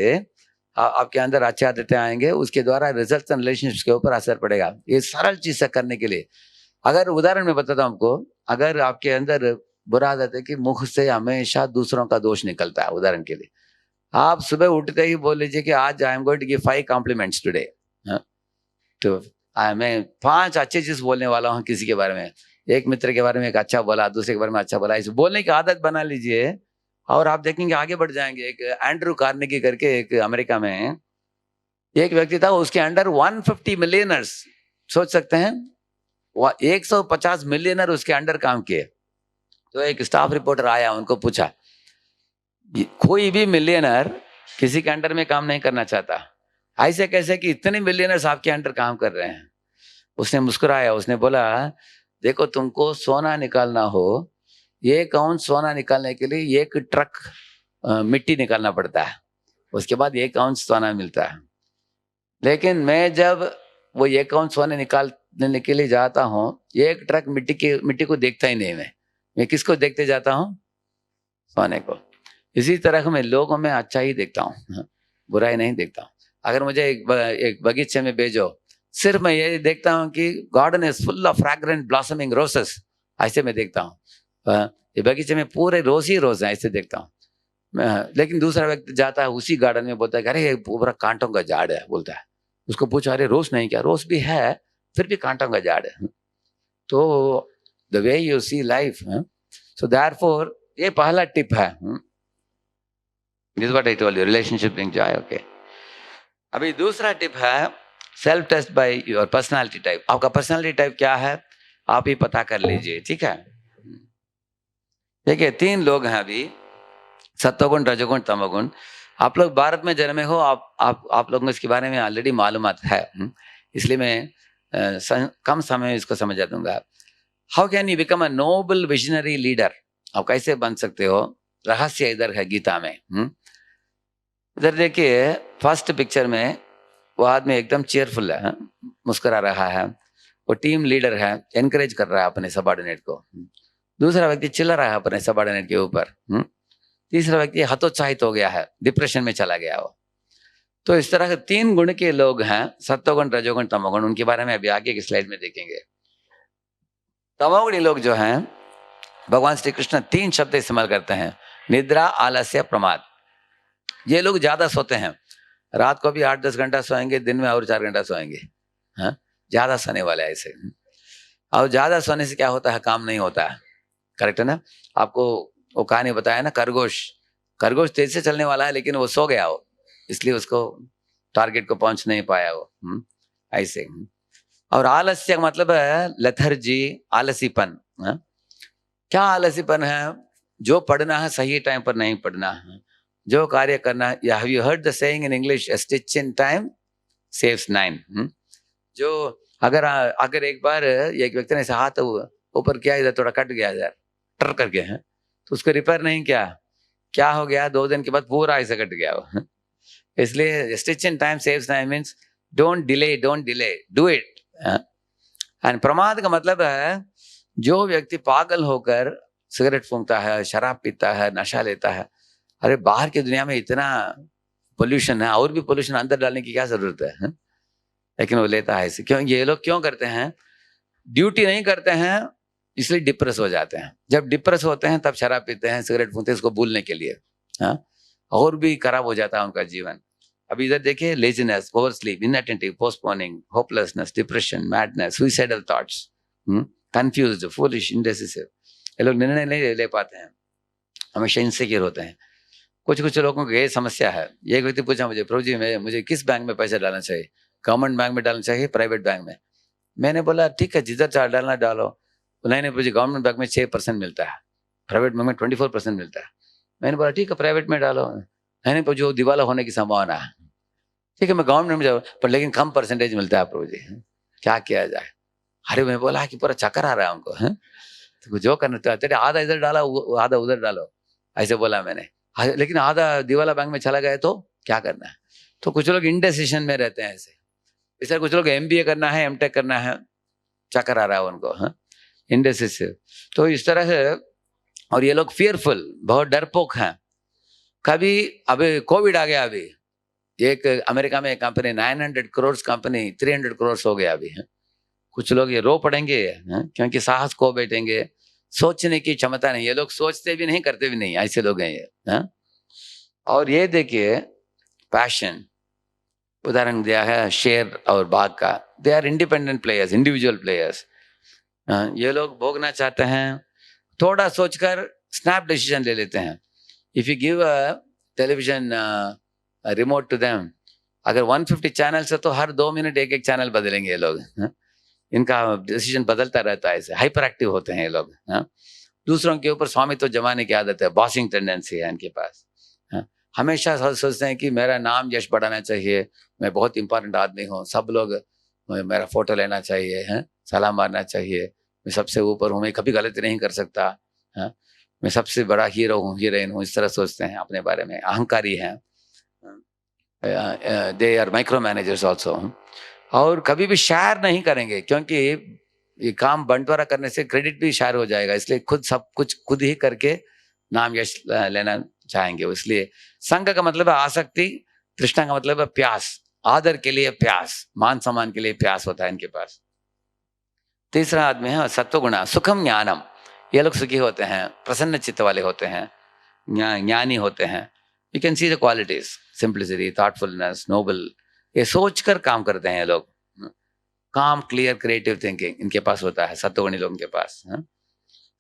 आपके अंदर अच्छी आदतें आएंगे, उसके द्वारा रिजल्ट एंड रिलेशनशिप के ऊपर असर पड़ेगा. ये सरल चीज से करने के लिए, अगर उदाहरण में बताता हूं आपको, अगर आपके अंदर बुरा आदत है कि मुख से हमेशा दूसरों का दोष निकलता है, उदाहरण के लिए आप सुबह उठते ही बोल लीजिए कि आज I am going to give 5 compliments today. तो मैं 5 अच्छी चीज बोलने वाला हूँ किसी के बारे में. एक मित्र के बारे में एक अच्छा बोला, दूसरे के बारे में अच्छा बोला, इसे बोलने की आदत बना लीजिए और आप देखेंगे आगे बढ़ जाएंगे. एक एंड्रू कार्नेगी करके एक अमेरिका में एक व्यक्ति था, उसके अंडर 150 मिलियनर्स. सोच सकते हैं, 150 मिलियनर उसके अंडर काम किए. तो एक स्टाफ रिपोर्टर आया, उनको पूछा, कोई भी मिलियनर किसी के अंडर में काम नहीं करना चाहता, ऐसे कैसे कि इतने मिलियनर्स आपके अंडर काम कर रहे हैं? उसने मुस्कुराया, उसने बोला, देखो तुमको सोना निकालना हो, 1 आउंस सोना निकालने के लिए 1 ट्रक मिट्टी निकालना पड़ता है, उसके बाद 1 आउंस सोना मिलता है. लेकिन मैं जब वो 1 आउंस सोना निकालने के लिए जाता हूँ, 1 ट्रक मिट्टी को देखता ही नहीं. मैं किसको देखते जाता हूँ? सोने को. इसी तरह मैं लोगों में अच्छा ही देखता हूँ, बुराई नहीं देखता हूँ. अगर मुझे एक बगीचे में भेजो, सिर्फ मैं ये देखता हूँ कि garden is full of fragrant blossoming roses, ऐसे मैं देखता हूँ. ये बगीचे में पूरे रोज ही रोज हैं, ऐसे देखता हूँ. लेकिन दूसरा व्यक्ति जाता है उसी गार्डन में, बोलता है अरे ये पूरा कांटों का झाड़ है, बोलता है. उसको पूछा, अरे रोज नहीं क्या? रोज भी है, फिर भी कांटों का झाड़ है. तो the way you see life. So therefore ये पहला टिप है. This what I told you, relationship bring joy. Okay, अभी दूसरा टिप है self test by your personality type. आपका पर्सनालिटी टाइप क्या है आप ही पता कर लीजिए. ठीक है, देखिए 3 लोग हैं अभी, सत्वगुण, रजोगुण, तमोगुण. आप लोग भारत में जन्मे हो, आप लोगों को इसके बारे में ऑलरेडी मालूमात है, इसलिए मैं कम समय में इसको समझा दूंगा. How can you become a Nobel visionary leader? आप कैसे बन सकते हो? रहस्य इधर है गीता में. इधर देखिए, फर्स्ट पिक्चर में वो आदमी एकदम चेयरफुल है, मुस्कुरा रहा है, वो टीम लीडर है, एनकरेज कर रहा है अपने सबऑर्डिनेट को. दूसरा व्यक्ति चिल्ला रहा है अपने सबऑर्डिनेट के ऊपर. तीसरा व्यक्ति हतोत्साहित हो गया है, डिप्रेशन में चला गया वो. तो इस तरह के 3 गुण के लोग हैं, सत्वगुण, रजोगुण, तमोगुण. उनके बारे में अभी आगे की स्लाइड में देखेंगे. तमोगुणी लोग जो हैं, भगवान श्री कृष्ण 3 शब्द इस्तेमाल करते हैं, निद्रा, आलस्य, प्रमाद. ये लोग ज्यादा सोते हैं, रात को भी 8-10 घंटा सोएंगे, दिन में और 4 घंटा सोएंगे. ज्यादा सोने वाले ऐसे. और ज्यादा सोने से क्या होता है? काम नहीं होता है. करेक्ट है ना? आपको वो कहानी बताया ना, खरगोश तेज से चलने वाला है, लेकिन वो सो गया वो, इसलिए उसको टारगेट को पहुंच नहीं पाया वो. ऐसे. और आलस्य का मतलब है लेथर्जी, आलसीपन. क्या आलसीपन है? जो पढ़ना है सही टाइम पर नहीं पढ़ना है, जो कार्य करना है. Have you heard the saying in English, a stitch in time saves 9. जो अगर एक बार एक व्यक्ति ने हाथ ऊपर किया, इधर थोड़ा कट गया, इधर टर करके है, तो उसको रिपेयर नहीं किया, क्या हो गया? 2 दिन के बाद पूरा ऐसा कट गया वो. इसलिए stitch in time saves 9 means don't delay, do it. And प्रमाद का मतलब है जो व्यक्ति पागल होकर सिगरेट फूंकता है, शराब पीता है, नशा लेता है. अरे बाहर की दुनिया में इतना पोल्यूशन है, और भी पोल्यूशन अंदर डालने की क्या जरूरत है? लेकिन वो लेता है ऐसे. क्यों? ये लोग क्यों करते हैं? ड्यूटी नहीं करते हैं, इसलिए डिप्रेस हो जाते हैं. जब डिप्रेस होते हैं तब शराब पीते हैं, सिगरेट फूंकते हैं, इसको भूलने के लिए. और भी खराब हो जाता है उनका जीवन. अभी इधर देखिए, laziness, over sleep, inattentive, postponing, hopelessness, depression, madness, suicidal thoughts, confused, foolish, indecisive. ये लोग निर्णय नहीं ले पाते हैं, हमेशा इनसिक्योर होते हैं. कुछ लोगों को ये समस्या है. एक व्यक्ति पूछा मुझे, प्रभु जी मुझे किस बैंक में पैसा डालना चाहिए? गवर्नमेंट बैंक में डालना चाहिए, प्राइवेट बैंक में? मैंने बोला ठीक है, जिधर चाह डालना डालो. नहीं प्रभु जी, गवर्नमेंट बैंक में 6% मिलता है, प्राइवेट बैंक में 24% मिलता है. मैंने बोला ठीक है, प्राइवेट में डालो. नहीं प्रभु जी, दिवाला होने की संभावना है. ठीक है मैं गवर्नमेंट में जाऊँ पर लेकिन कम परसेंटेज मिलता है प्रभु जी, क्या किया जाए। अरे मैं बोला कि पूरा चक्कर आ रहा है हमको, है तो जो करना तो तेरे आधा इधर डाला आधा उधर डालो, ऐसे बोला मैंने। लेकिन आधा दिवाला बैंक में चला गया तो क्या करना है। तो कुछ लोग इंडेसिशन में रहते हैं ऐसे, इसलिए कुछ लोग MBA करना है MTech करना है, चक्कर आ रहा है उनको, हाँ इंडेसिसिव। तो इस तरह से, और ये लोग फियरफुल, बहुत डरपोक हैं। कभी अभी कोविड आ गया, अभी एक अमेरिका में एक कंपनी 900 करोड़ कंपनी 300 करोड़ हो गया अभी, है कुछ लोग ये रो पड़ेंगे, है? क्योंकि साहस को बैठेंगे, सोचने की क्षमता नहीं, ये लोग सोचते भी नहीं करते भी नहीं, ऐसे लोग हैं ये, है? और ये देखिए पैशन, उदाहरण दिया है शेर और बाघ का, they are independent players, individual players. ये लोग भोगना चाहते हैं, थोड़ा सोचकर स्नैप डिसीजन ले लेते हैं। If you give a television remote to them, अगर 150 चैनल्स है तो हर 2 मिनट एक चैनल बदलेंगे ये लोग, है? इनका डिसीजन बदलता रहता है, ऐसे हाइपर एक्टिव होते हैं ये लोग, है? दूसरों के ऊपर स्वामित्व जमाने की आदत है, बॉसिंग टेंडेंसी है इनके पास, है? हमेशा सोचते हैं कि मेरा नाम यश बढ़ाना चाहिए, मैं बहुत इंपॉर्टेंट आदमी हूँ, सब लोग मेरा फोटो लेना चाहिए, है सलाम मारना चाहिए, मैं सबसे ऊपर हूँ, मैं कभी गलती नहीं कर सकता, है मैं सबसे बड़ा हीरो हूँ, हीरोइन हूँ, इस तरह सोचते हैं अपने बारे में, अहंकारी हैं। They are micro managers also. और कभी भी शेयर नहीं करेंगे, क्योंकि ये काम बंटवारा करने से क्रेडिट भी शेयर हो जाएगा, इसलिए खुद सब कुछ खुद ही करके नाम यश लेना चाहेंगे। इसलिए संघ का मतलब है आसक्ति, तृष्णा का मतलब है प्यास, आदर के लिए प्यास, मान सम्मान के लिए प्यास होता है इनके पास। तीसरा आदमी है सत्वगुणा, सुखम ज्ञानम, ये लोग सुखी होते हैं, प्रसन्न चित्त वाले होते हैं, ज्ञानी होते हैं। You can see the qualities, simplicity, thoughtfulness, noble, ये सोचकर काम करते हैं ये लोग, काम, क्लियर, क्रिएटिव थिंकिंग इनके पास होता है सत्वगुणी लोगों के पास।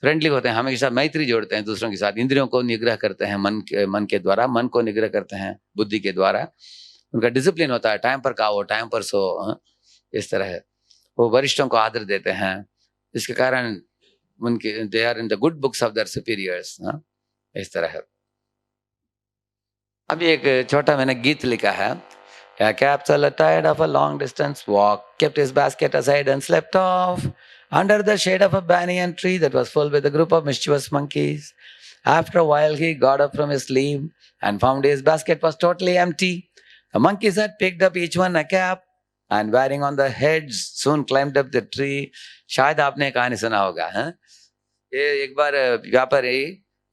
फ्रेंडली होते हैं, हमेशा मैत्री जोड़ते हैं दूसरों के साथ, इंद्रियों को निग्रह करते हैं मन के द्वारा, मन को निग्रह करते हैं बुद्धि के द्वारा। उनका डिसिप्लिन होता है, टाइम पर खाओ टाइम पर सो, इस तरह है। वो वरिष्ठों को आदर देते हैं, इसके कारण उनके they are in the good books of their superiors, इस तरह है। अभी एक छोटा मैंने गीत लिखा है। A capsule tired of a long distance walk kept his basket aside and slept off under the shade of a banyan tree that was full with a group of mischievous monkeys. After a while, he got up from his sleep and found his basket was totally empty. The monkeys had picked up each one a cap and wearing on their heads soon climbed up the tree. शायद आपने कहानी सुना होगा, हैं? ये एक बार व्यापारी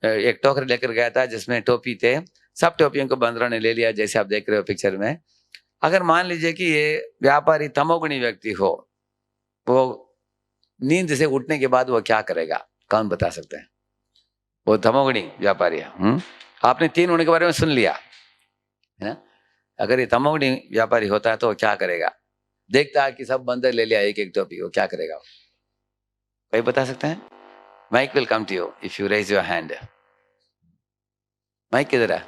एक टोकरी लेकर गया था जिसमें टोपी थे, सब टोपियों को बंदरों ने ले लिया, जैसे आप देख रहे हो पिक्चर में। अगर मान लीजिए कि ये व्यापारी तमोगुणी व्यक्ति हो, वो नींद से उठने के बाद वो क्या करेगा, कौन बता सकते हैं? वो तमोगुणी व्यापारी है। आपने 3 होने के बारे में सुन लिया है ना? अगर ये तमोगुणी व्यापारी होता है तो वो क्या करेगा? देखता है कि सब बंदर ले लिया एक एक टोपी, वो क्या करेगा? कोई बता सकते हैं? Mic will come to you if you raise your hand. Mic किधर है?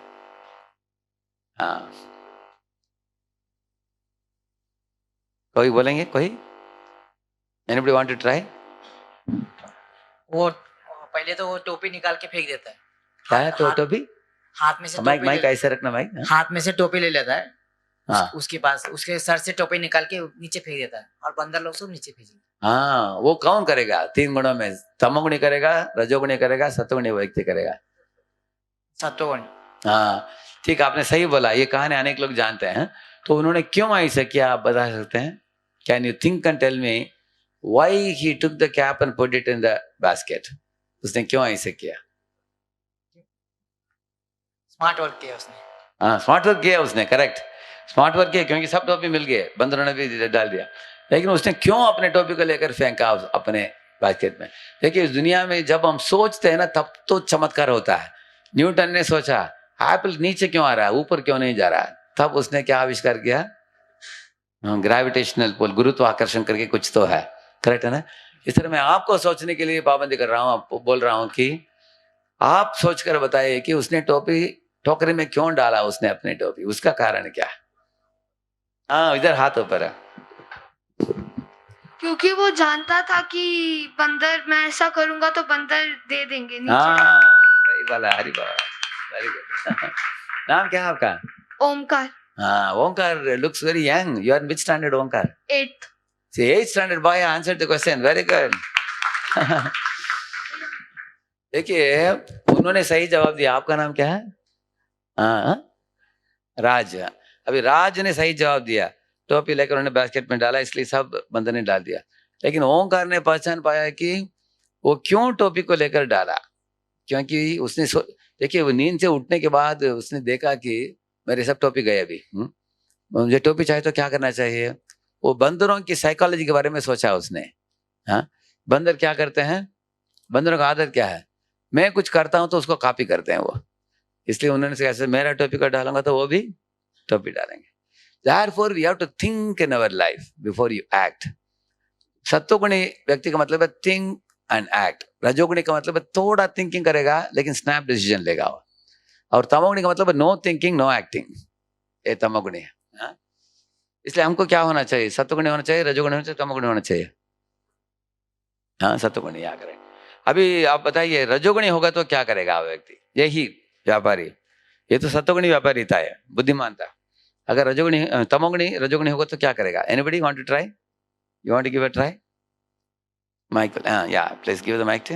हाँ, कोई बोलेंगे? कोई? Anybody want to try? वो पहले तो वो टोपी निकाल के फेंक देता है। क्या है तो टोपी? हाथ में से माइक टोपी माइक ऐसे रखना, माइक। हाथ में से टोपी ले लेता है, हाँ उसके पास उसके सर से टोपी निकाल के नीचे फेंक देता है और बंदर लोग सब नीचे फेंक। हाँ, वो कौन करेगा? 3 गुणों में तमोगुणी करेगा, रजोगुणी करेगा, सत्वगुणी व्यक्ति करेगा। सत्वगुण। हाँ ठीक, आपने सही बोला, ये कहानी अनेक लोग जानते हैं। तो उन्होंने क्यों ऐसा किया, आप बता सकते हैं? Can you think and tell me why he took the cap and put it in the basket? उसने क्यों ऐसे किया? स्मार्ट वर्क किया उसने। हाँ, स्मार्ट वर्क किया उसने, करेक्ट, स्मार्ट वर्क किया, क्योंकि सब टोपी मिल गए, बंदरों ने भी डाल दिया, लेकिन उसने क्यों अपने टोपी को लेकर फेंका अपने बास्केट में? देखिए, इस दुनिया में जब हम सोचते हैं ना, तब तो चमत्कार होता है। न्यूटन ने सोचा एप्पल नीचे क्यों आ रहा है, ऊपर क्यों नहीं जा रहा है, तब उसने क्या आविष्कार किया? ग्रेविटेशनल पुल, गुरुत्वाकर्षण करके कुछ तो है, करेक्ट है ना? इस तरह मैं आपको सोचने के लिए पाबंदी कर रहा हूँ, आपको बोल रहा हूँ कि आप सोचकर बताइए कि उसने टोपी टोकरी में क्यों डाला, उसने अपनी टोपी, उसका कारण क्या है? हाँ, इधर हाथ ऊपर है। क्योंकि वो जानता था कि बंदर, मैं ऐसा करूंगा तो बंदर दे देंगे नीचे। हाँ सही बोला, हरी बाबा, वेरी गुड। नाम क्या है आपका? Omkar. Onkar looks very young. You are in which standard, Onkar? 8th. See, 8th standard boy answered the question. Very good. देखिए उन्होंने सही जवाब दिया. आपका नाम क्या है? राज. अभी राज ने सही जवाब दिया. टोपी लेकर उन्होंने बास्केट में डाला, इसलिए सब बंदर ने डाल दिया. लेकिन ओंकार ने पहचान पाया कि वो क्यों टोपी को लेकर डाला. क्योंकि उसने देखिए वो नींद से उठने के बाद उसने देखा कि मेरे सब टोपी गए अभी. मुझे टोपी चाहिए तो क्या करना चाहिए. वो बंदरों की साइकोलॉजी के बारे में सोचा उसने. हाँ, बंदर क्या करते हैं, बंदरों का आदत क्या है, मैं कुछ करता हूं तो उसको कॉपी करते हैं वो. इसलिए उन्होंने कैसे मेरा टोपी को डालूंगा तो वो भी टोपी डालेंगे. Therefore we have to think in our life before you act. सत्वगुणी व्यक्ति का मतलब है think and act. रजोगुणी का मतलब है थोड़ा थिंकिंग करेगा लेकिन स्नैप डिसीजन लेगा. और तमोगुणी का मतलब है नो थिंकिंग नो एक्टिंग. ये तमोगुणी है. इसलिए हमको क्या होना चाहिए, सत्वगुणी होना चाहिए, रजोगुणी होना चाहिए, तमोगुणी होना चाहिए. हाँ, सत्वगुणी क्या करें. अभी आप बताइए रजोगुणी होगा तो क्या करेगा व्यक्ति. यही व्यापारी, ये तो सत्वगुणी व्यापारीता है, बुद्धिमानता. अगर रजोगुणी तमोगुणी रजोगुणी होगा तो क्या करेगा. Anybody want to try, you want to give a try. Michael, yeah please give the mic to.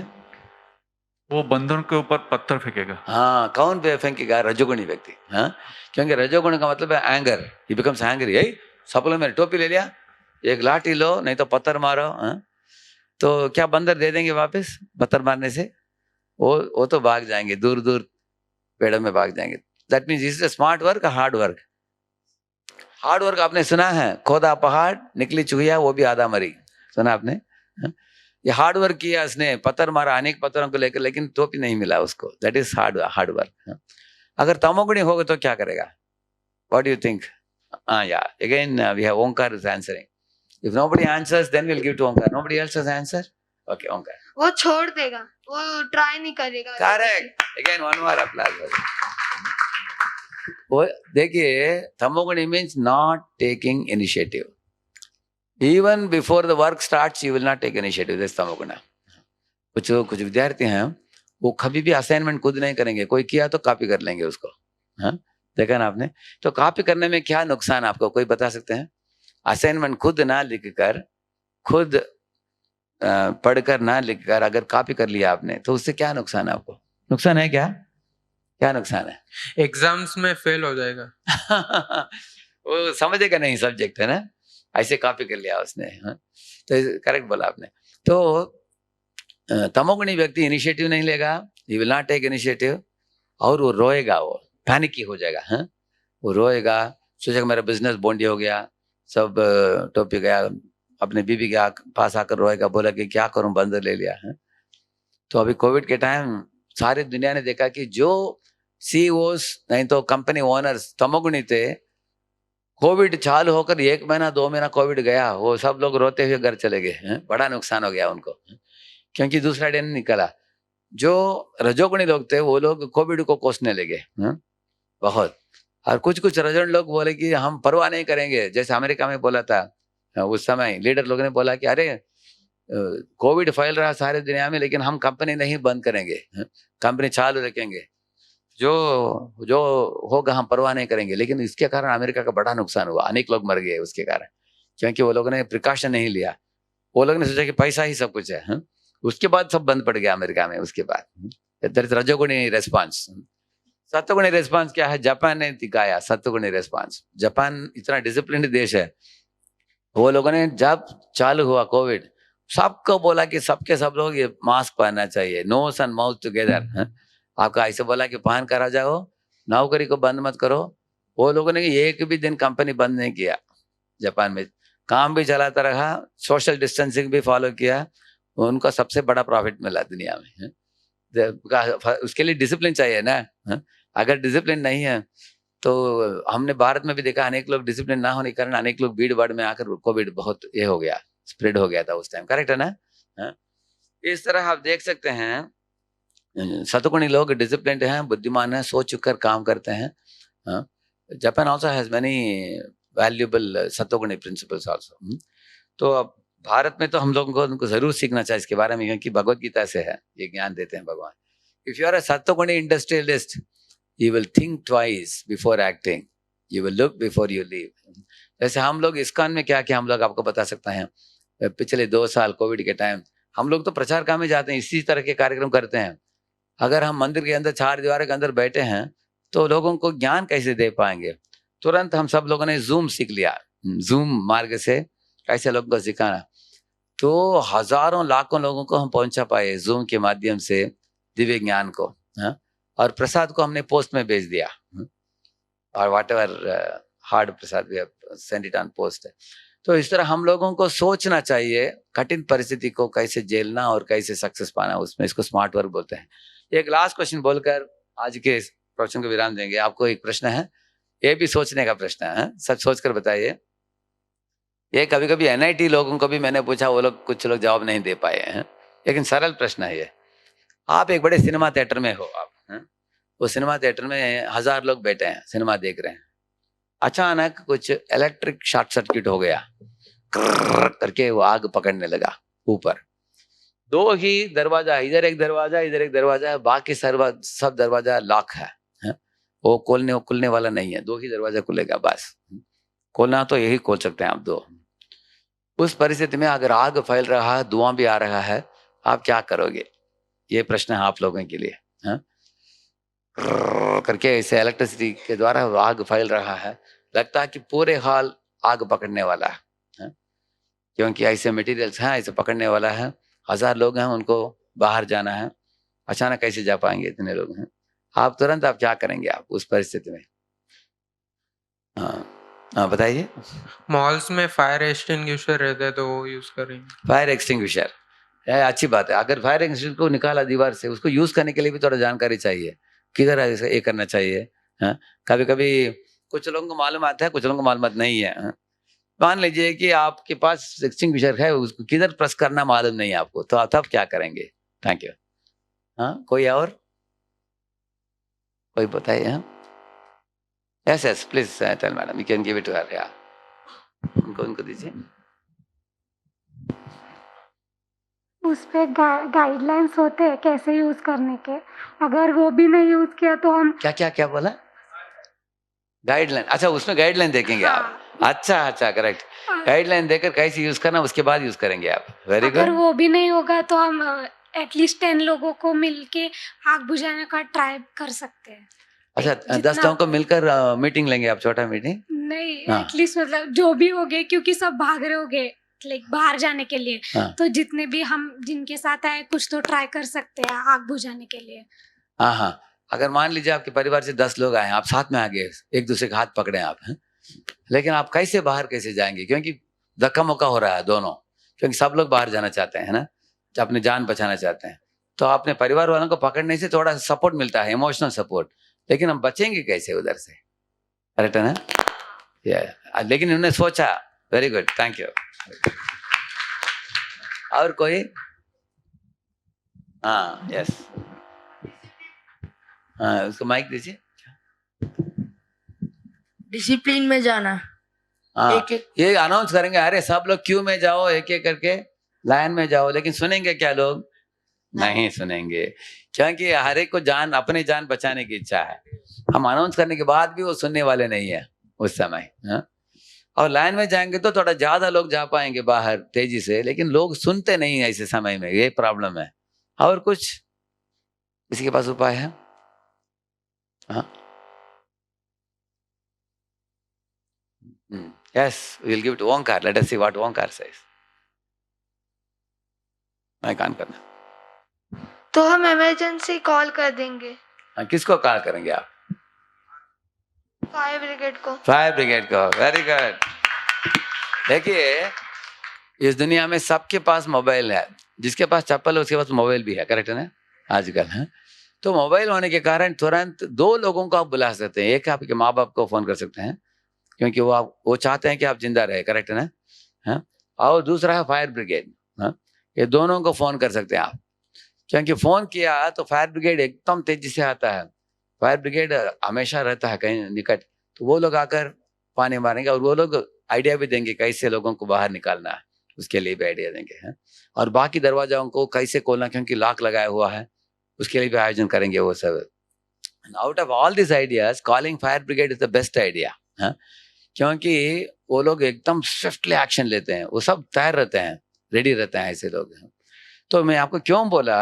वो बंदरों के ऊपर पत्थर फेंकेगा. हाँ, कौन फेंकेगा. रजोगुणी व्यक्ति. हाँ, क्योंकि रजोगुण का मतलब है एंगर. ही बिकम्स एंग्री. यही सब लोग मेरी टोपी ले लिया, एक लाठी लो नहीं तो पत्थर मारो. तो क्या बंदर दे देंगे वापस पत्थर मारने से. वो तो भाग जाएंगे, दूर दूर पेड़ों में भाग जाएंगे. That means is smart work, hard work. Hard work आपने सुना है, खोदा पहाड़ निकली चुहिया वो भी आधा मरी. सुना आपने. ये हार्ड वर्क किया उसने, पत्थर मारा अनेक पत्थरों को लेकर, लेकिन टोपी नहीं मिला उसको. That is hard work. अगर तमोगुणी होगा तो क्या करेगा. What do you think. Yeah again we have Omkar is answering. If nobody answers then will give to Omkar. Nobody else has answer. Okay, Omkar. वो छोड़ देगा, वो ट्राई नहीं करेगा. Correct. Again one more applause. वो देखिए तमोगुणी means not taking initiative. Even before the work starts you will not take initiative. This तमोगुण. कुछ विद्यार्थी हैं वो कभी भी असाइनमेंट खुद नहीं करेंगे, कोई किया तो कॉपी कर लेंगे उसको. हाँ, देखा ना आपने. तो कॉपी करने में क्या नुकसान आपको कोई बता सकते हैं. असाइनमेंट खुद ना लिखकर, खुद पढ़कर ना लिखकर अगर कॉपी कर लिया आपने तो उससे क्या नुकसान है आपको. नुकसान है क्या, क्या नुकसान है. एग्जाम्स में फेल हो जाएगा. वो समझेगा नहीं सब्जेक्ट है ना, ऐसे कॉपी कर लिया उसने. हाँ, तो करेक्ट बोला आपने. तो तमोगुणी व्यक्ति इनिशिएटिव नहीं लेगा, he will not take initiative. और वो रोएगा, वो पैनिक हो जाएगा. हाँ, वो रोएगा, सोचेगा मेरा बिजनेस बोंडी हो गया, सब टोपी गया. अपने बीबी के पास आकर रोएगा, बोला कि क्या करूं बंदर ले लिया. हाँ, तो अभी कोविड के टाइम सारी दुनिया ने देखा कि जो सीईओस नहीं तो कंपनी ओनर्स तमोगुणी थे, कोविड चालू होकर 1 महीना 2 महीना कोविड गया, वो सब लोग रोते हुए घर चले गए. बड़ा नुकसान हो गया उनको, क्योंकि दूसरा डे नहीं निकला. जो रजोगुणी लोग थे वो लोग कोविड को कोसने लगे बहुत. और कुछ रजोगुणी लोग बोले कि हम परवाह नहीं करेंगे. जैसे अमेरिका में बोला था उस समय लीडर लोगों ने बोला कि अरे कोविड फैल रहा सारे दुनिया में, लेकिन हम कंपनी नहीं बंद करेंगे, कंपनी चालू रखेंगे, जो होगा हम परवाह नहीं करेंगे. लेकिन इसके कारण अमेरिका का बड़ा नुकसान हुआ, अनेक लोग मर गए उसके कारण, क्योंकि वो लोगों ने प्रिकॉशन नहीं लिया. वो लोगों ने सोचा कि पैसा ही सब कुछ है. उसके बाद सब बंद पड़ गया अमेरिका में. उसके बाद रजोगुणी रेस्पॉन्स. सत्वगुणी रेस्पॉन्स क्या है, जापान ने दिखाया सत्वगुणी रेस्पॉन्स. जापान इतना डिसिप्लिन देश है. वो लोगों ने जब चालू हुआ कोविड, सबको बोला कि सबके सब लोग ये मास्क पहनना चाहिए, नोज एंड माउथ टुगेदर. आपका ऐसे बोला कि पहन कर आ जाओ, नौकरी को बंद मत करो. वो लोगों ने एक भी दिन कंपनी बंद नहीं किया. जापान में काम भी चलाता रहा, सोशल डिस्टेंसिंग भी फॉलो किया. उनको सबसे बड़ा प्रॉफिट मिला दुनिया में. उसके लिए डिसिप्लिन चाहिए ना. अगर डिसिप्लिन नहीं है तो हमने भारत में भी देखा, अनेक लोग डिसिप्लिन ना होने के कारण अनेक लोग भीड़ भाड़ में आकर कोविड बहुत ये हो गया, स्प्रेड हो गया था उस टाइम. करेक्ट है ना. इस तरह आप देख सकते हैं सत्वगुणी लोग डिसिप्लिन हैं, बुद्धिमान हैं, सोच कर काम करते हैं. Japan also has many valuable सत्वगुणी प्रिंसिपल्स ऑल्सो. तो अब भारत में तो हम लोगों को उनको जरूर सीखना चाहिए इसके बारे में, क्योंकि भगवत गीता से है, ये ज्ञान देते हैं भगवान. इफ यू आर अ सत्वगुणी industrialist, you will think twice before acting. You will look before you leave. जैसे हम लोग इस्कॉन में क्या क्या हम लोग आपको बता सकते हैं। पिछले 2 साल कोविड के टाइम हम लोग तो प्रचार काम में जाते हैं, इसी तरह के कार्यक्रम करते हैं। अगर हम मंदिर के अंदर 4 दीवारों के अंदर बैठे हैं तो लोगों को ज्ञान कैसे दे पाएंगे। तुरंत हम सब लोगों ने जूम सीख लिया, जूम मार्ग से कैसे लोगों को सिखाना। तो हजारों लाखों लोगों को हम पहुंचा पाए जूम के माध्यम से दिव्य ज्ञान को। हाँ? और प्रसाद को हमने पोस्ट में भेज दिया, और whatever hard prasad we have send it on post. तो इस तरह हम लोगों को सोचना चाहिए कठिन परिस्थिति को कैसे झेलना और कैसे सक्सेस पाना, उसमें इसको स्मार्ट वर्क बोलते हैं। एक लास्ट क्वेश्चन बोलकर आज के प्रश्न को विराम देंगे। आपको एक प्रश्न है, ये भी सोचने का प्रश्न है, सब सोचकर बताइए। ये कभी कभी NIT लोगों को भी मैंने पूछा, वो लोग कुछ लोग जवाब नहीं दे पाए हैं, लेकिन सरल प्रश्न है ये। आप एक बड़े सिनेमा थिएटर में हो, आप वो सिनेमा थिएटर में 1000 लोग बैठे हैं, सिनेमा देख रहे हैं। अचानक कुछ इलेक्ट्रिक शॉर्ट सर्किट हो गया, करके वो आग पकड़ने लगा ऊपर। 2 ही दरवाजा, इधर एक दरवाजा इधर एक दरवाजा, बाकी सब दरवाजा लॉक है, वो खुलने वाला नहीं है। 2 ही दरवाजा खुलेगा बस, खोलना तो यही खोल सकते हैं आप 2। उस परिस्थिति में अगर आग फैल रहा है, धुआं भी आ रहा है, आप क्या करोगे? ये प्रश्न है आप लोगों के लिए। करके ऐसे इलेक्ट्रिसिटी के द्वारा आग फैल रहा है, लगता है कि पूरे हॉल आग पकड़ने वाला है, क्योंकि ऐसे मटेरियल्स हैं, ऐसे पकड़ने वाला है। 1000 लोग हैं, उनको बाहर जाना है, अचानक कैसे जा पाएंगे इतने लोग हैं? आप तुरंत आप क्या करेंगे आप उस परिस्थिति में? हाँ बताइए। मॉल्स में फायर एक्सटिंग्विशर रहता है तो वो यूज करेंगे। फायर एक्सटिंग्विशर अच्छी बात है। अगर फायर एक्सटिंग्विशर को निकाला दीवार से, उसको यूज करने के लिए भी थोड़ा जानकारी चाहिए, किधर ऐसे ये करना चाहिए। कभी कभी कुछ लोगों को मालूम आता है, कुछ लोगों को मालूम नहीं है। मान लीजिए कि आपके पास एक्सटिंग्विशर है, उसको किधर प्रेस करना मालूम नहीं है आपको, तो आप तब क्या करेंगे? Thank you. कोई और कोई बताइए। Yes please tell madam, you can give it to her. या उनको दीजिए। उस पे गाइडलाइंस होते हैं कैसे यूज करने के, अगर वो भी नहीं यूज किया तो हम क्या बोला? गाइडलाइन, अच्छा उसमें गाइडलाइन देखेंगे आप। अच्छा करेक्ट, गाइडलाइन देकर कैसे यूज करना उसके बाद यूज करेंगे आप। Very good. अगर वो भी नहीं होगा तो हम एटलीस्ट 10 लोगों को मिलके आग बुझाने का ट्राई कर सकते हैं। अच्छा 10 लोगों को मिलकर मीटिंग लेंगे आप, छोटा मीटिंग नहीं, एटलीस्ट मतलब जो भी हो गए, क्योंकि सब भाग रहे होंगे लाइक बाहर जाने के लिए, तो जितने भी हम जिनके साथ आए कुछ तो ट्राई कर सकते हैं आग बुझाने के लिए। हाँ, अगर मान लीजिए आपके परिवार से 10 लोग आए, आप साथ में आ गए, एक दूसरे का हाथ पकड़े आप, लेकिन आप कैसे बाहर कैसे जाएंगे? क्योंकि धक्का मुक्का हो रहा है दोनों, क्योंकि सब लोग बाहर जाना चाहते हैं ना, अपनी जान बचाना चाहते हैं। तो अपने परिवार वालों को पकड़ने से थोड़ा सपोर्ट मिलता है, इमोशनल सपोर्ट, लेकिन हम बचेंगे कैसे उधर से? करेक्ट है ना? लेकिन उन्होंने सोचा। Very good, thank you. और कोई? यस, उसको माइक दीजिए। डिसिप्लिन में जाना। ये अनाउंस करेंगे, अरे सब लोग क्यू में जाओ, एक एक करके लाइन में जाओ, लेकिन सुनेंगे क्या लोग? नहीं सुनेंगे, क्योंकि हर एक को अपनी जान बचाने की इच्छा है। हम अनाउंस करने के बाद भी वो सुनने वाले नहीं है उस समय। और लाइन में जाएंगे तो थोड़ा ज्यादा लोग जा पाएंगे बाहर तेजी से, लेकिन लोग सुनते नहीं है ऐसे समय में, ये प्रॉब्लम है। और कुछ किसी के पास उपाय है? Yes, we'll give it to Onkar. Let us see what Onkar says. मैं कान करना। तो हम इमरजेंसी कॉल कर देंगे। किसको कॉल करेंगे आप? फायर ब्रिगेड को। फायर ब्रिगेड को, वेरी गुड। देखिए, इस दुनिया में सबके पास मोबाइल है, जिसके पास चप्पल है उसके पास मोबाइल भी है, करेक्ट है ना? आजकल है तो मोबाइल होने के कारण तुरंत 2 लोगों को आप बुला सकते हैं। एक आपके माँ बाप को फोन कर सकते हैं, क्योंकि वो चाहते हैं कि आप जिंदा रहे, करेक्ट है ना? और दूसरा है फायर ब्रिगेड। ये दोनों को फोन कर सकते हैं आप, क्योंकि फोन किया तो फायर ब्रिगेड एकदम तेजी से आता है। फायर ब्रिगेड हमेशा रहता है कहीं निकट, तो वो लोग आकर पानी मारेंगे, और वो लोग आइडिया भी देंगे कैसे लोगों को बाहर निकालना है, उसके लिए भी आइडिया देंगे। और बाकी दरवाजाओं को कैसे खोलना, क्योंकि लॉक लगाया हुआ है, उसके लिए भी आयोजन करेंगे वो सब। Out of all this ideas, calling fire brigade is the best idea. हाँ, क्योंकि वो लोग एकदम स्विफ्टली एक्शन लेते हैं, वो सब तैयार रहते हैं, रेडी रहते हैं ऐसे लोग। तो मैं आपको क्यों बोला,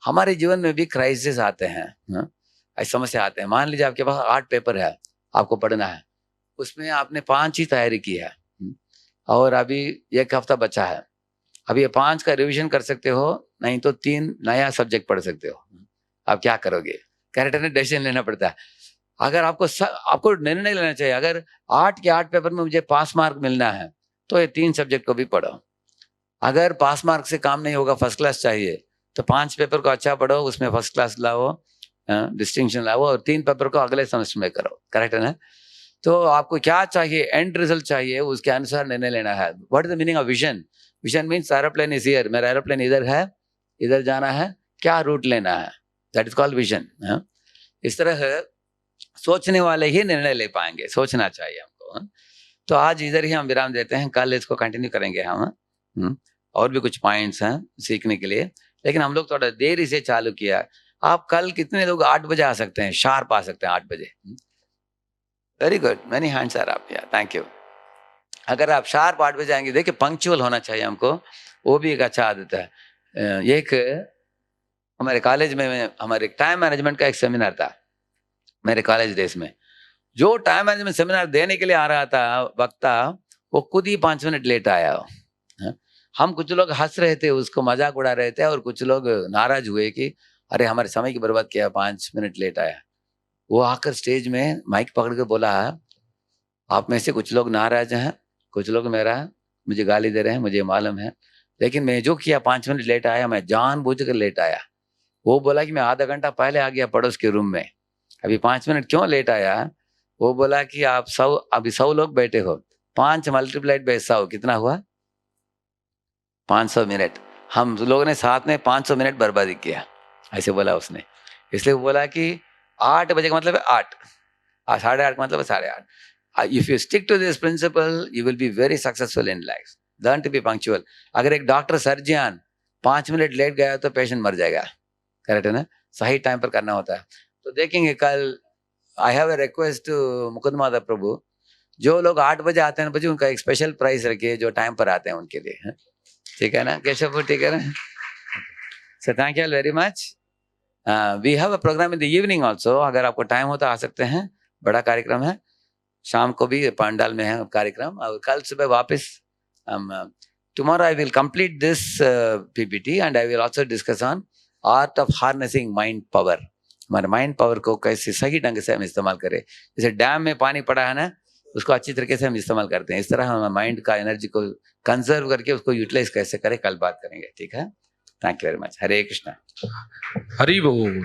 हमारे जीवन में भी क्राइसिस आते हैं, हाँ, ऐसी समस्या आते हैं। मान लीजिए आपके पास 8 पेपर है, आपको पढ़ना है, उसमें आपने 5 ही तैयारी की है और अभी 1 हफ्ता बचा है। अभी ये 5 का रिवीजन कर सकते हो, नहीं तो 3 नया सब्जेक्ट पढ़ सकते हो। आप क्या करोगे? कैरेक्टर ने डिसीजन लेना पड़ता है। अगर आपको निर्णय लेना चाहिए, अगर 8 के 8 पेपर में मुझे पास मार्क मिलना है तो ये 3 सब्जेक्ट को भी पढ़ो। अगर पास मार्क से काम नहीं होगा, फर्स्ट क्लास चाहिए, तो 5 पेपर को अच्छा पढ़ो, उसमें फर्स्ट क्लास लाओ, डिस्टिंक्शन लाओ, और 3 पेपर को अगले सेमेस्टर में करो। करेक्ट है ना? तो आपको क्या चाहिए, एंड रिजल्ट चाहिए, उसके अनुसार निर्णय लेना है। What is the meaning of vision? Vision means aeroplane is here, मेरा एरोप्लेन इधर है, इधर जाना है, क्या रूट लेना है, दैट इज कॉल्ड विजन। इस तरह सोचने वाले ही निर्णय ले पाएंगे, सोचना चाहिए हमको। तो आज इधर ही हम विराम देते हैं, कल इसको कंटिन्यू करेंगे हम। और भी कुछ पॉइंट्स हैं सीखने के लिए, लेकिन हम लोग थोड़ा देरी से चालू किया। आप कल कितने लोग 8 बजे आ सकते हैं, शार्प आ सकते हैं 8 बजे? Very good, many hands are up, या थैंक यू। अगर आप शार्प 8 बजे आएंगे, देखिए पंक्चुअल होना चाहिए हमको, वो भी एक अच्छा आदत है। एक हमारे कॉलेज में हमारे टाइम मैनेजमेंट का एक सेमिनार था मेरे कॉलेज डेज में। जो टाइम मैनेजमेंट सेमिनार देने के लिए आ रहा था वक्ता, वो खुद ही 5 मिनट लेट आया। हम कुछ लोग हंस रहे थे, उसको मजाक उड़ा रहे थे, और कुछ लोग नाराज हुए कि अरे हमारे समय की बर्बाद किया, 5 मिनट लेट आया। वो आकर स्टेज में माइक पकड़ के बोला, आप में से कुछ लोग नाराज हैं, कुछ लोग मुझे गाली दे रहे हैं, मुझे मालूम है, लेकिन मैं जो किया 5 मिनट लेट आया, मैं जानबूझकर लेट आया। वो बोला कि मैं आधा घंटा पहले आ गया पड़ोस के रूम में, अभी 5 मिनट क्यों लेट आया? वो बोला कि आप अभी 100 लोग बैठे हो, 5 मल्टीप्लाइड बाय 100 कितना हुआ? 500 मिनट। हम लोगों ने साथ में 500 मिनट बर्बादी किया, ऐसे बोला उसने। इसलिए वो बोला कि 8 बजे का मतलब है 8, 8:30 का मतलब है 8:30। If you stick to this principle, you will be very successful in life. Learn to be punctual. अगर एक डॉक्टर सर्जन 5 मिनट लेट गया तो पेशेंट मर जाएगा। करेक्ट है ना? सही टाइम पर करना होता है। तो देखेंगे कल, I have a request to Mukund Prabhu, जो लोग 8 बजे आते हैं बजे, उनका एक स्पेशल प्राइस रखिए, जो टाइम पर आते हैं उनके लिए। ठीक है ना केशव? ठीक है ना? So thank you very much. We have a programme in the evening also, अगर आपको टाइम हो तो आ सकते हैं। बड़ा कार्यक्रम है, शाम को भी पंडाल में है कार्यक्रम, और कल सुबह वापस tomorrow I will complete this PPT and I will also discuss on art of harnessing mind power। हमारे माइंड पावर को कैसे सही ढंग से हम इस्तेमाल करें। जैसे डैम में पानी पड़ा है ना, उसको अच्छी तरीके से हम इस्तेमाल करते हैं, इस तरह हम माइंड का एनर्जी को कंजर्व करके उसको यूटिलाइज कैसे करें, कल बात करेंगे। ठीक है? Thank you very much. Hare Krishna. Hari बोल।